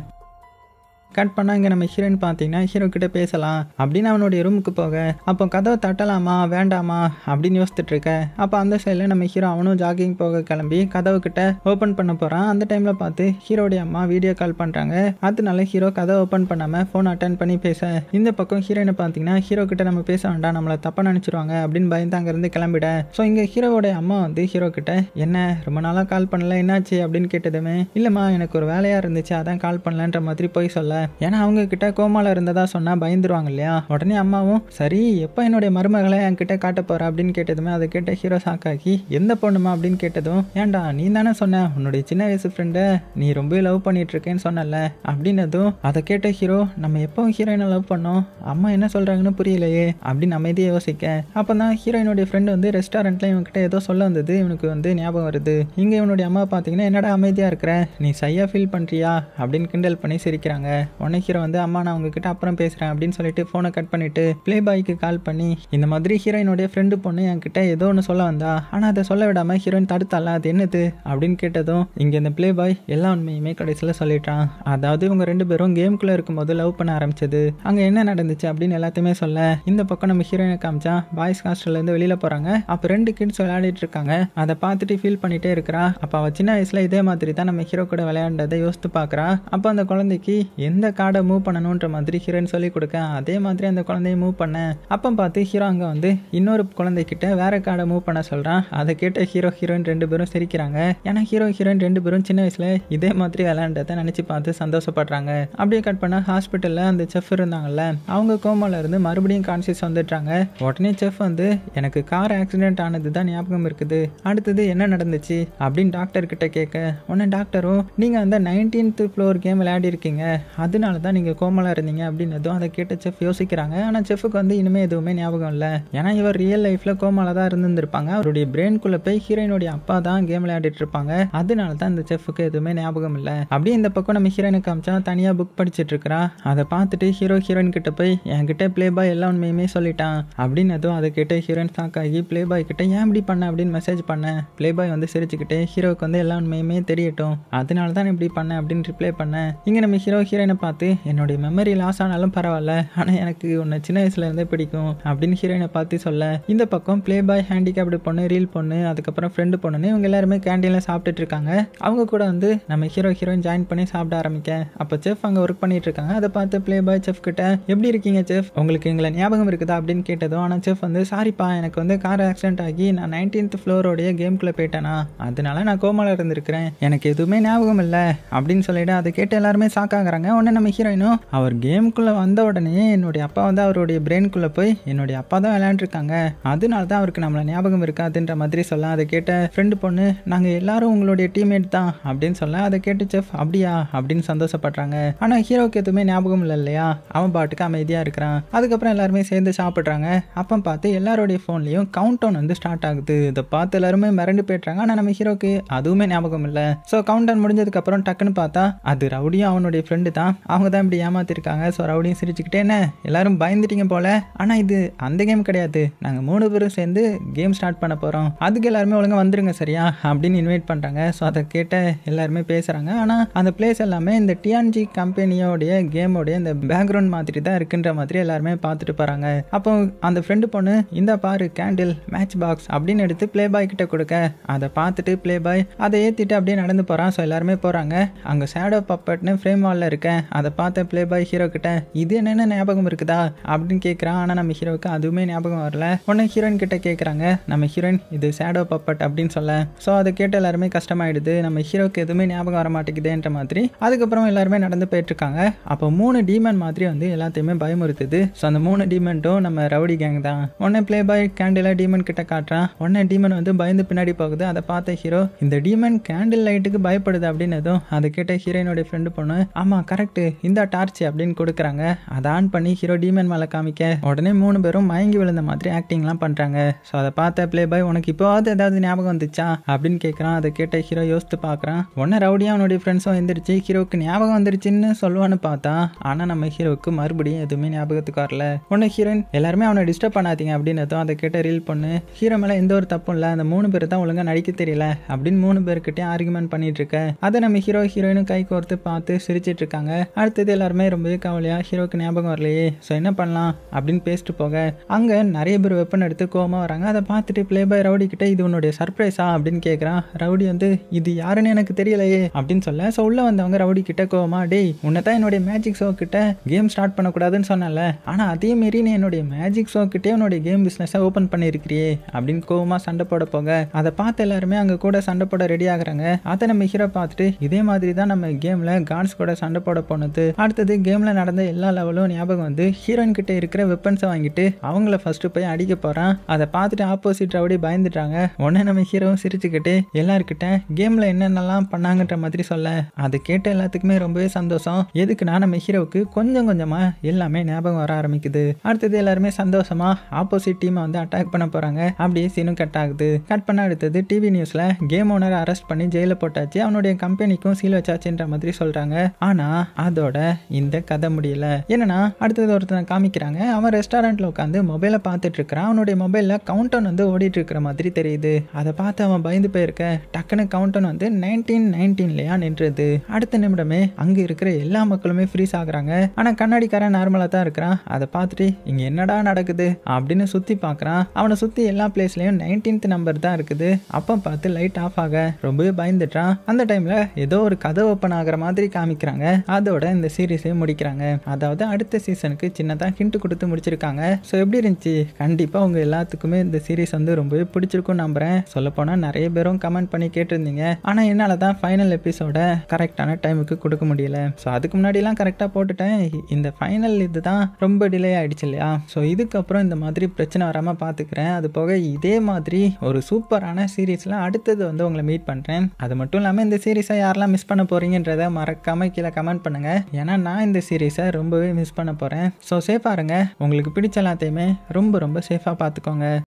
கட் பண்ணால் இங்கே நம்ம ஹீரோயின் பார்த்தீங்கன்னா ஹீரோ கிட்ட பேசலாம் அப்படின்னு அவனுடைய ரூமுக்கு போக, அப்போ கதவை தட்டலாமா வேண்டாமா அப்படின்னு யோசிச்சுட்டு இருக்க. அப்போ அந்த சைடில் நம்ம ஹீரோ அவனும் ஜாகிங் போக கிளம்பி கதவு கிட்ட ஓப்பன் பண்ண போகிறான். அந்த டைமில் பார்த்து ஹீரோடைய அம்மா வீடியோ கால் பண்ணுறாங்க. அதனால ஹீரோ கதை ஓப்பன் பண்ணாமல் ஃபோன் அட்டன் பண்ணி பேச, இந்த பக்கம் ஹீரோயினை பார்த்தீங்கன்னா ஹீரோ கிட்ட நம்ம பேச வேண்டாம், நம்மளை தப்பாக நினச்சிருவாங்க அப்படின்னு பயந்து அங்கேருந்து கிளம்பிட. ஸோ இங்கே ஹீரோவோடைய அம்மா வந்து ஹீரோ கிட்ட என்ன ரொம்ப நாளாக கால் பண்ணல என்னாச்சு அப்படின்னு கேட்டதுமே, இல்லைம்மா எனக்கு ஒரு வேலையாக இருந்துச்சு அதான் கால் பண்ணலன்ற மாதிரி போய் சொல்ல, ஏன்னா அவங்க கிட்ட கோமால இருந்ததா சொன்னா பயந்துருவாங்க இல்லையா. உடனே அம்மாவும் சரி எப்போ என்னுடைய மருமகளை என்கிட்ட காட்ட போற அப்படின்னு கேட்டதுமே அதை கேட்ட ஹீரோ சாக்காக்கி எந்த பொண்ணுமா அப்படின்னு கேட்டதும், ஏன்டா நீ தானே சொன்ன உன்னுடைய சின்ன வயசு ஃப்ரெண்டை நீ ரொம்ப லவ் பண்ணிட்டு இருக்கேன்னு சொன்னல அப்படின்னதும், அதை கேட்ட ஹீரோ நம்ம எப்போ ஹீரோயினை லவ் பண்ணோம், அம்மா என்ன சொல்றாங்கன்னு புரியலையே அப்படின்னு அமைதியை யோசிக்க, அப்பதான் ஹீரோயினுடைய ஃப்ரெண்டு வந்து ரெஸ்டாரண்ட்ல இவன்கிட்ட ஏதோ சொல்ல வந்தது இவனுக்கு வந்து ஞாபகம் வருது. இங்க இவனுடைய அம்மா பாத்தீங்கன்னா என்னடா அமைதியா இருக்கிற, நீ சையா ஃபீல் பண்றியா அப்படின்னு கிண்டல் பண்ணி சிரிக்கிறாங்க. உடனே ஹீரோ வந்து அம்மா நான் உங்ககிட்ட அப்புறம் பேசுறேன் அப்படின்னு சொல்லிட்டு போனை கட் பண்ணிட்டு பிளே பாய்க்கு கால் பண்ணி, இந்த மாதிரி ஹீரோயினுடைய ஃப்ரெண்டு பொண்ணு என்கிட்ட ஏதோ ஒன்று சொல்ல வந்தா, ஆனா அதை சொல்ல விடாம ஹீரோயின் தடுத்தால அது என்னது அப்படின்னு கேட்டதும், இங்க இந்த பிளே பாய் எல்லா உண்மையுமே கடைசியில் சொல்லிட்டான். அதாவது இவங்க ரெண்டு பேரும் கேமுக்குள்ள இருக்கும்போது லவ் பண்ண ஆரம்பிச்சது, அங்க என்ன நடந்துச்சு அப்படின்னு எல்லாத்தையுமே சொல்ல, இந்த பக்கம் நம்ம ஹீரோயினை காமிச்சா பாய்ஸ் ஹாஸ்டல்ல இருந்து வெளியில போறாங்க. அப்ப ரெண்டு கிட்ஸ் விளையாடிட்டு இருக்காங்க. அதை பார்த்துட்டு ஃபீல் பண்ணிட்டே இருக்கிறா. அப்ப அவ சின்ன வயசுல இதே மாதிரி தான் நம்ம ஹீரோ கூட விளையாண்டதை யோசித்து பாக்குறா. அப்ப அந்த குழந்தைக்கு எந்த கார்டை மூவ் பண்ணணுன்ற மாதிரி ஹீரோயின் சொல்லி கொடுக்க, அதே மாதிரி அந்த குழந்தைய மூவ் பண்ண, அப்போ பார்த்து ஹீரோ அங்கே வந்து இன்னொரு குழந்தைகிட்ட வேற கார்டை மூவ் பண்ண சொல்கிறான். அதை கேட்ட ஹீரோயின் ரெண்டு பேரும் சிரிக்கிறாங்க. ஏன்னா ஹீரோயின் ரெண்டு பேரும் சின்ன வயசுல இதே மாதிரி விளையாண்டதை நினச்சி பார்த்து சந்தோஷப்படுறாங்க. அப்படியே கட் பண்ண ஹாஸ்பிட்டலில் அந்த செஃப் இருந்தாங்கல்ல, அவங்க கோமால இருந்து மறுபடியும் கான்சியஸ் வந்துட்டாங்க. உடனே செஃப் வந்து எனக்கு கார் ஆக்சிடென்ட் ஆனது தான் ஞாபகம் இருக்குது, அடுத்தது என்ன நடந்துச்சு அப்படின்னு டாக்டர் கிட்ட கேட்க, உடனே டாக்டரும் நீங்கள் அந்த 19th ஃப்ளோர் கேம் விளையாடி இருக்கீங்க அதனால தான் நீங்கள் கோமலா இருந்தீங்க அப்படின்னதும் அதை கேட்ட செஃப் யோசிக்கிறாங்க. ஆனால் செஃபுக்கு வந்து இனிமே எதுவுமே ஞாபகம் இல்லை. ஏன்னா இவர் ரியல் லைஃப்ல கோமால தான் இருந்திருப்பாங்க. அவருடைய பிரெயின்குள்ள போய் ஹீரோயினுடைய அப்பா தான் கேம் விளையாடிட்டு இருப்பாங்க. அதனால தான் இந்த செஃபுக்கு எதுவுமே ஞாபகம் இல்லை. அப்படியே இந்த பக்கம் நம்ம ஹீரோயினை காமிச்சா தனியாக புக் படிச்சுட்டு இருக்கிறா. அதை பார்த்துட்டு ஹீரோயின் கிட்ட போய் என்கிட்ட பிளே பாய் எல்லா உண்மையுமே சொல்லிட்டான் அப்படின்னதும் அதை கேட்டு ஹீரோயின் சாக்காகி பிளே பாய் கிட்ட ஏன் இப்படி பண்ண அப்படின்னு மெசேஜ் பண்ண, பிளே பாய் வந்து சிரிச்சுக்கிட்டே ஹீரோக்கு வந்து எல்லா உண்மையுமே தெரியட்டும் அதனால தான் இப்படி பண்ண அப்படின்னு ரிப்ளை பண்ண, இங்க நம்ம ஹீரோயினை பார்த்து என்னுடைய மெமரி லாஸ் ஆனாலும் பரவாயில்ல, ஆனால் எனக்கு உன்னை சின்ன வயசுல இருந்தே பிடிக்கும் அப்படின்னு ஹீரோயினை பார்த்து சொல்ல, இந்த பக்கம் பிளே பாய், ஹேண்டிகேப்டு பொண்ணு, ரீல் பொண்ணு, அதுக்கப்புறம் ஃப்ரெண்டு பொண்ணுன்னு இவங்க எல்லாருமே கேண்டீன்ல சாப்பிட்டுட்டு இருக்காங்க. அவங்க கூட வந்து நம்ம ஹீரோயின் ஜாயின் பண்ணி சாப்பிட ஆரம்பிக்க, அப்போ செஃப் அங்கே ஒர்க் பண்ணிட்டு இருக்காங்க. அதை பார்த்து பிளே பாய் செஃப் கிட்ட எப்படி இருக்கீங்க செஃப், உங்களுக்கு எங்களை ஞாபகம் இருக்குதா அப்படின்னு கேட்டதும், ஆனால் செஃப் வந்து சாரிப்பா எனக்கு வந்து கார் ஆக்சிடென்ட் ஆகி நான் 19th ஃப்ளோரோடைய கேம்குள்ளே போயிட்டேனா அதனால நான் கோமால இருந்திருக்கிறேன், எனக்கு எதுவுமே ஞாபகம் இல்லை அப்படின்னு சொல்லிட்டு அதை கேட்டு எல்லாருமே ஷாக்காகிறாங்க. உடனே நம்ம ஹீரோயினும் அவர் கேமுக்குள்ளே வந்த உடனே என்னுடைய அப்பா வந்து அவருடைய பிரெயின்குள்ளே போய் என்னுடைய அப்பா தான் விளையாண்டுருக்காங்க அதனால தான் அவருக்கு நம்மளை ஞாபகம் இருக்காதுன்ற மாதிரி சொல்ல, அதை கேட்ட ஃப்ரெண்டு பொண்ணு நாங்கள் எல்லாரும் உங்களுடைய டீம்மேட் தான் அப்படின்னு சொல்ல, அதை கேட்டு செஃப் அப்படியா அப்படின்னு சந்தோஷப்படுறாங்க. ஆனால் ஹீரோக்கு எதுவுமே ஞாபகம் இல்லை இல்லையா, அவன் பாட்டுக்கு அமைதியாக இருக்கிறான். அதுக்கப்புறம் எல்லாருமே சேர்ந்து சாப்பிட்றாங்க. அப்போ பார்த்து எல்லாருடைய ஃபோன்லேயும் கவுண்ட் டவுன் வந்து ஸ்டார்ட் ஆகுது. இதை பார்த்து எல்லாருமே மிரண்டு போயிடுறாங்க. ஆனால் நம்ம ஹீரோக்கு அதுவுமே ஞாபகம் இல்லை. ஸோ கவுண்ட் டவுன் முடிஞ்சதுக்கப்புறம் டக்குன்னு பார்த்தா அது ரவுடியும் அவனுடைய ஃப்ரெண்டு தான். அவங்க தான் இப்படி ஏமாத்திருக்காங்க. ஸோ ரவுடியும் சிரிச்சுக்கிட்டே, என்ன எல்லாரும் பயந்துட்டீங்க போல, ஆனால் இது அந்த கேம் கிடையாது, நாங்கள் 3 பேரும் சேர்ந்து கேம் ஸ்டார்ட் பண்ண போகிறோம், அதுக்கு எல்லாருமே ஒழுங்காக வந்துருங்க சரியா அப்படின்னு இன்வைட் பண்ணுறாங்க. ஸோ அதை கேட்ட எல்லாருமே பேசுகிறாங்க. ஆனால் அந்த பிளேஸ் எல்லாமே இந்த டிஎன்ஜி கம்பெனியோடைய கேமோடைய இந்த பேக்ரவுண்ட் மாதிரி தான் இருக்குன்ற மாதிரி எல்லாருமே பார்த்துட்டு போகிறாங்க. அப்போ அந்த ஃப்ரெண்டு பொண்ணு, இந்த பாரு கேண்டில் மேட்ச் பாக்ஸ் அப்படின்னு எடுத்து பிளே பாய் கிட்ட கொடுக்க, அதை பார்த்துட்டு பிளே பாய் அதை ஏற்றிட்டு அப்படியே நடந்து போகிறான். ஸோ எல்லாருமே போகிறாங்க. அங்கே ஷேடோ பப்பட்னு ஃப்ரேம் வாலில் இருக்கேன், அதை பார்த்த பிளே பாய் ஹீரோ கிட்ட, இது என்னென்ன ஞாபகம் இருக்குதா அப்படின்னு கேட்குறான். ஆனால் நம்ம ஹீரோவுக்கு அதுவுமே ஞாபகம் வரல. உடனே ஹீரோயின் கிட்ட கேட்குறாங்க. நம்ம ஹீரோயின் இது ஷேடோ பப்பட் அப்படின்னு சொல்ல, ஸோ அதை கேட்டு எல்லாருமே கஷ்டமாயிடுது. நம்ம ஹீரோக்கு எதுவுமே ஞாபகம் வர மாட்டேங்குதுன்ற மாதிரி. அதுக்கப்புறம் எல்லாருமே நடந்து போயிட்டு இருக்காங்க. அப்போ 3 டீமன் மாதிரி வந்து எல்லாத்தையுமே பயமுறுத்துது. ஸோ அந்த 3 டீமன்ட்டும் நம்ம ரவுடி கேங் தான். உடனே பிளே பாய் கேண்டில் டீமன் கிட்ட காட்டுறான். உடனே டீமன் வந்து பயந்து பின்னாடி போகுது. அதை பார்த்த ஹீரோ, இந்த டீமன் கேண்டில் லைட்டுக்கு பயப்படுது அப்படின்னதும் அதை கேட்ட ஹீரோயினுடைய ஃப்ரெண்டு பொண்ணு, ஆமா கரெக்ட், இந்த டார்ச் அப்படின்னு கொடுக்குறாங்க. அதை ஆன் பண்ணி ஹீரோ டீமன் மேலே காமிக்க, உடனே 3 பேரும் மயங்கி விழுந்த மாதிரி ஆக்டிங்லாம் பண்றாங்க. ஸோ அதை பார்த்த பிளே பாய், உனக்கு இப்போவாது ஏதாவது ஞாபகம் வந்துச்சா அப்படின்னு கேட்குறான். அதை கேட்ட ஹீரோ யோசித்து பார்க்குறான். உடனே ரவுடியா அவனுடைய ஃப்ரெண்ட்ஸும் எந்திரிச்சு ஹீரோக்கு ஞாபகம் வந்துருச்சுன்னு சொல்லுவான்னு பார்த்தா, ஆனால் நம்ம ஹீரோவுக்கு மறுபடியும் எதுவுமே ஞாபகத்துக்கு வரல. உடனே ஹீரோயின், எல்லாருமே அவனை டிஸ்டர்ப் பண்ணாதீங்க அப்படின்னதும் அதை கேட்ட ரீல் பொண்ணு, ஹீரோ மேலே எந்த ஒரு தப்பும் இல்லை, அந்த 3 பேர் தான் ஒழுங்காக நடிக்க தெரியல அப்படின்னு 3 பேர்கிட்டே ஆர்குமெண்ட் பண்ணிட்டு இருக்க. அதை நம்ம ஹீரோயினும் கை கோர்த்து பார்த்து சிரிச்சிட்டு இருக்காங்க. அடுத்தது எல்லாருமே ரொம்பவே கவலையா, ஹீரோக்கு ஞாபகம் வரலையே, ஸோ என்ன பண்ணலாம் அப்படின்னு பேசிட்டு போக, அங்கே நிறைய பேர் வெப்பன் எடுத்து கோவமா வராங்க. அதை பார்த்துட்டு பிளே பாய் ரவுடி கிட்ட, இது உன்னுடைய சர்ப்ரைஸா அப்படின்னு கேட்குறான். ரவுடி வந்து, இது யாருன்னு எனக்கு தெரியலையே அப்படின்னு சொல்ல, ஸோ உள்ள வந்தவங்க ரவுடி கிட்ட கோவமா, டேய் உன்னை தான் என்னுடைய மேஜிக் ஷோ கிட்ட கேம் ஸ்டார்ட் பண்ணக்கூடாதுன்னு சொன்னல, ஆனால் அதே மாரி நீ என்னுடைய மேஜிக் ஷோ கிட்டே உன்னுடைய கேம் பிஸ்னஸை ஓப்பன் பண்ணியிருக்கிறியே அப்படின்னு கோவமா சண்டை போட போக, அதை பார்த்து எல்லாருமே அங்கே கூட சண்டை போட ரெடி ஆகுறாங்க. அதை நம்ம ஹீரோ பார்த்துட்டு, இதே மாதிரி தான் நம்ம கேம்ல கான்ஸ் கூட சண்டை போட போனது. அடுத்தது கேம்ல நடந்த எல்லா லெவலும் ஞாபகம் வந்து ஹீரோயின் கிட்ட இருக்கிற வெப்பன்ஸை வாங்கிட்டு அவங்கள ஃபர்ஸ்ட் போய் அடிக்க போறான். அதை பார்த்துட்டு ஆப்போசிட் ரவுடி பயந்துட்டாங்க. உடனே நம்ம ஹீரோவும் சிரிச்சுக்கிட்டு எல்லார்கிட்ட கேம்ல என்னென்னலாம் பண்ணாங்கன்ற மாதிரி சொல்ல, அதை கேட்ட எல்லாத்துக்குமே ரொம்பவே சந்தோஷம். எதுக்குன்னா நம்ம ஹீரோவுக்கு கொஞ்சம் கொஞ்சமா எல்லாமே ஞாபகம் வர ஆரம்பிக்குது. அடுத்தது எல்லாருமே சந்தோஷமா ஆப்போசிட் டீமை வந்து அட்டாக் பண்ண போறாங்க. அப்படியே சீனும் கட் ஆகுது. கட் பண்ண அடுத்தது டிவி நியூஸ்ல கேம் ஓனரை அரெஸ்ட் பண்ணி ஜெயில போட்டாச்சு, அவனுடைய கம்பெனிக்கும் சீல் வச்சாச்சுன்ற மாதிரி சொல்றாங்க. ஆனா அதோட இந்த கதை முடியல. என்னன்னா அடுத்தது ஒருத்தனை காமிக்கிறாங்க. அவன் ரெஸ்டாரண்ட்ல உட்காந்து மொபைலை பார்த்துட்டு இருக்கிறான். அவனுடைய மொபைல்ல கவுண்டவுன் வந்து ஓடிட்டு இருக்கிற மாதிரி தெரியுது. அதை பார்த்து அவன் பயந்து போயிருக்க, டக்குன்னு கவுண்டவுன் வந்து 1919 நின்றது. அடுத்த நிமிடமே அங்க இருக்கிற எல்லா மக்களுமே ஃப்ரீஸ் ஆகுறாங்க. ஆனா கண்ணாடிக்காரன் நார்மலா தான் இருக்கிறான். அதை பார்த்துட்டு இங்க என்னடா நடக்குது அப்படின்னு சுத்தி பார்க்கறான். அவனை சுத்தி எல்லா பிளேஸ்லயும் 19th நம்பர் தான் இருக்குது. அப்ப பார்த்து லைட் ஆஃப் ஆக ரொம்பவே பயந்துட்டான். அந்த டைம்ல ஏதோ ஒரு கதை ஓப்பன் ஆகுற மாதிரி காமிக்கிறாங்க. அதோட இந்த சீரீஸை முடிக்கிறாங்க. அதாவது அடுத்த சீசனுக்கு சின்னதா ஹிண்ட் கொடுத்து முடிச்சிருக்காங்க. ஸோ எப்படி இருந்துச்சு? கண்டிப்பா உங்க எல்லாத்துக்குமே இந்த சீரீஸ் வந்து ரொம்பவே பிடிச்சிருக்கும் நம்புறேன். சொல்ல போனா நிறைய பேரும் கமெண்ட் பண்ணி கேட்டிருந்தீங்க. ஆனா என்னால தான் ஃபைனல் எபிசோட கரெக்டான டைமுக்கு கொடுக்க முடியல. ஸோ அதுக்கு முன்னாடிலாம் கரெக்டாக போட்டுட்டேன். இந்த ஃபைனல் இதுதான் ரொம்ப டிலே ஆயிடுச்சு இல்லையா? ஸோ இதுக்கப்புறம் இந்த மாதிரி பிரச்சனை வராமல் பார்த்துக்கிறேன். அது போக இதே மாதிரி ஒரு சூப்பரான சீரீஸில் அடுத்தது வந்து உங்களை மீட் பண்ணுறேன். அது மட்டும் இல்லாமல் இந்த சீரீஸை யாரெல்லாம் மிஸ் பண்ண போறீங்கன்றதை மறக்காம கீழே கமெண்ட் பண்ணுங்க. ஏன்னா நான் இந்த சீரீஸை ரொம்பவே மிஸ் பண்ண போகிறேன். ஸோ சேஃபாக இருங்க. உங்களுக்கு பிடிச்ச எல்லாத்தையுமே ரொம்ப ரொம்ப சேஃபாக பார்த்துக்கோங்க.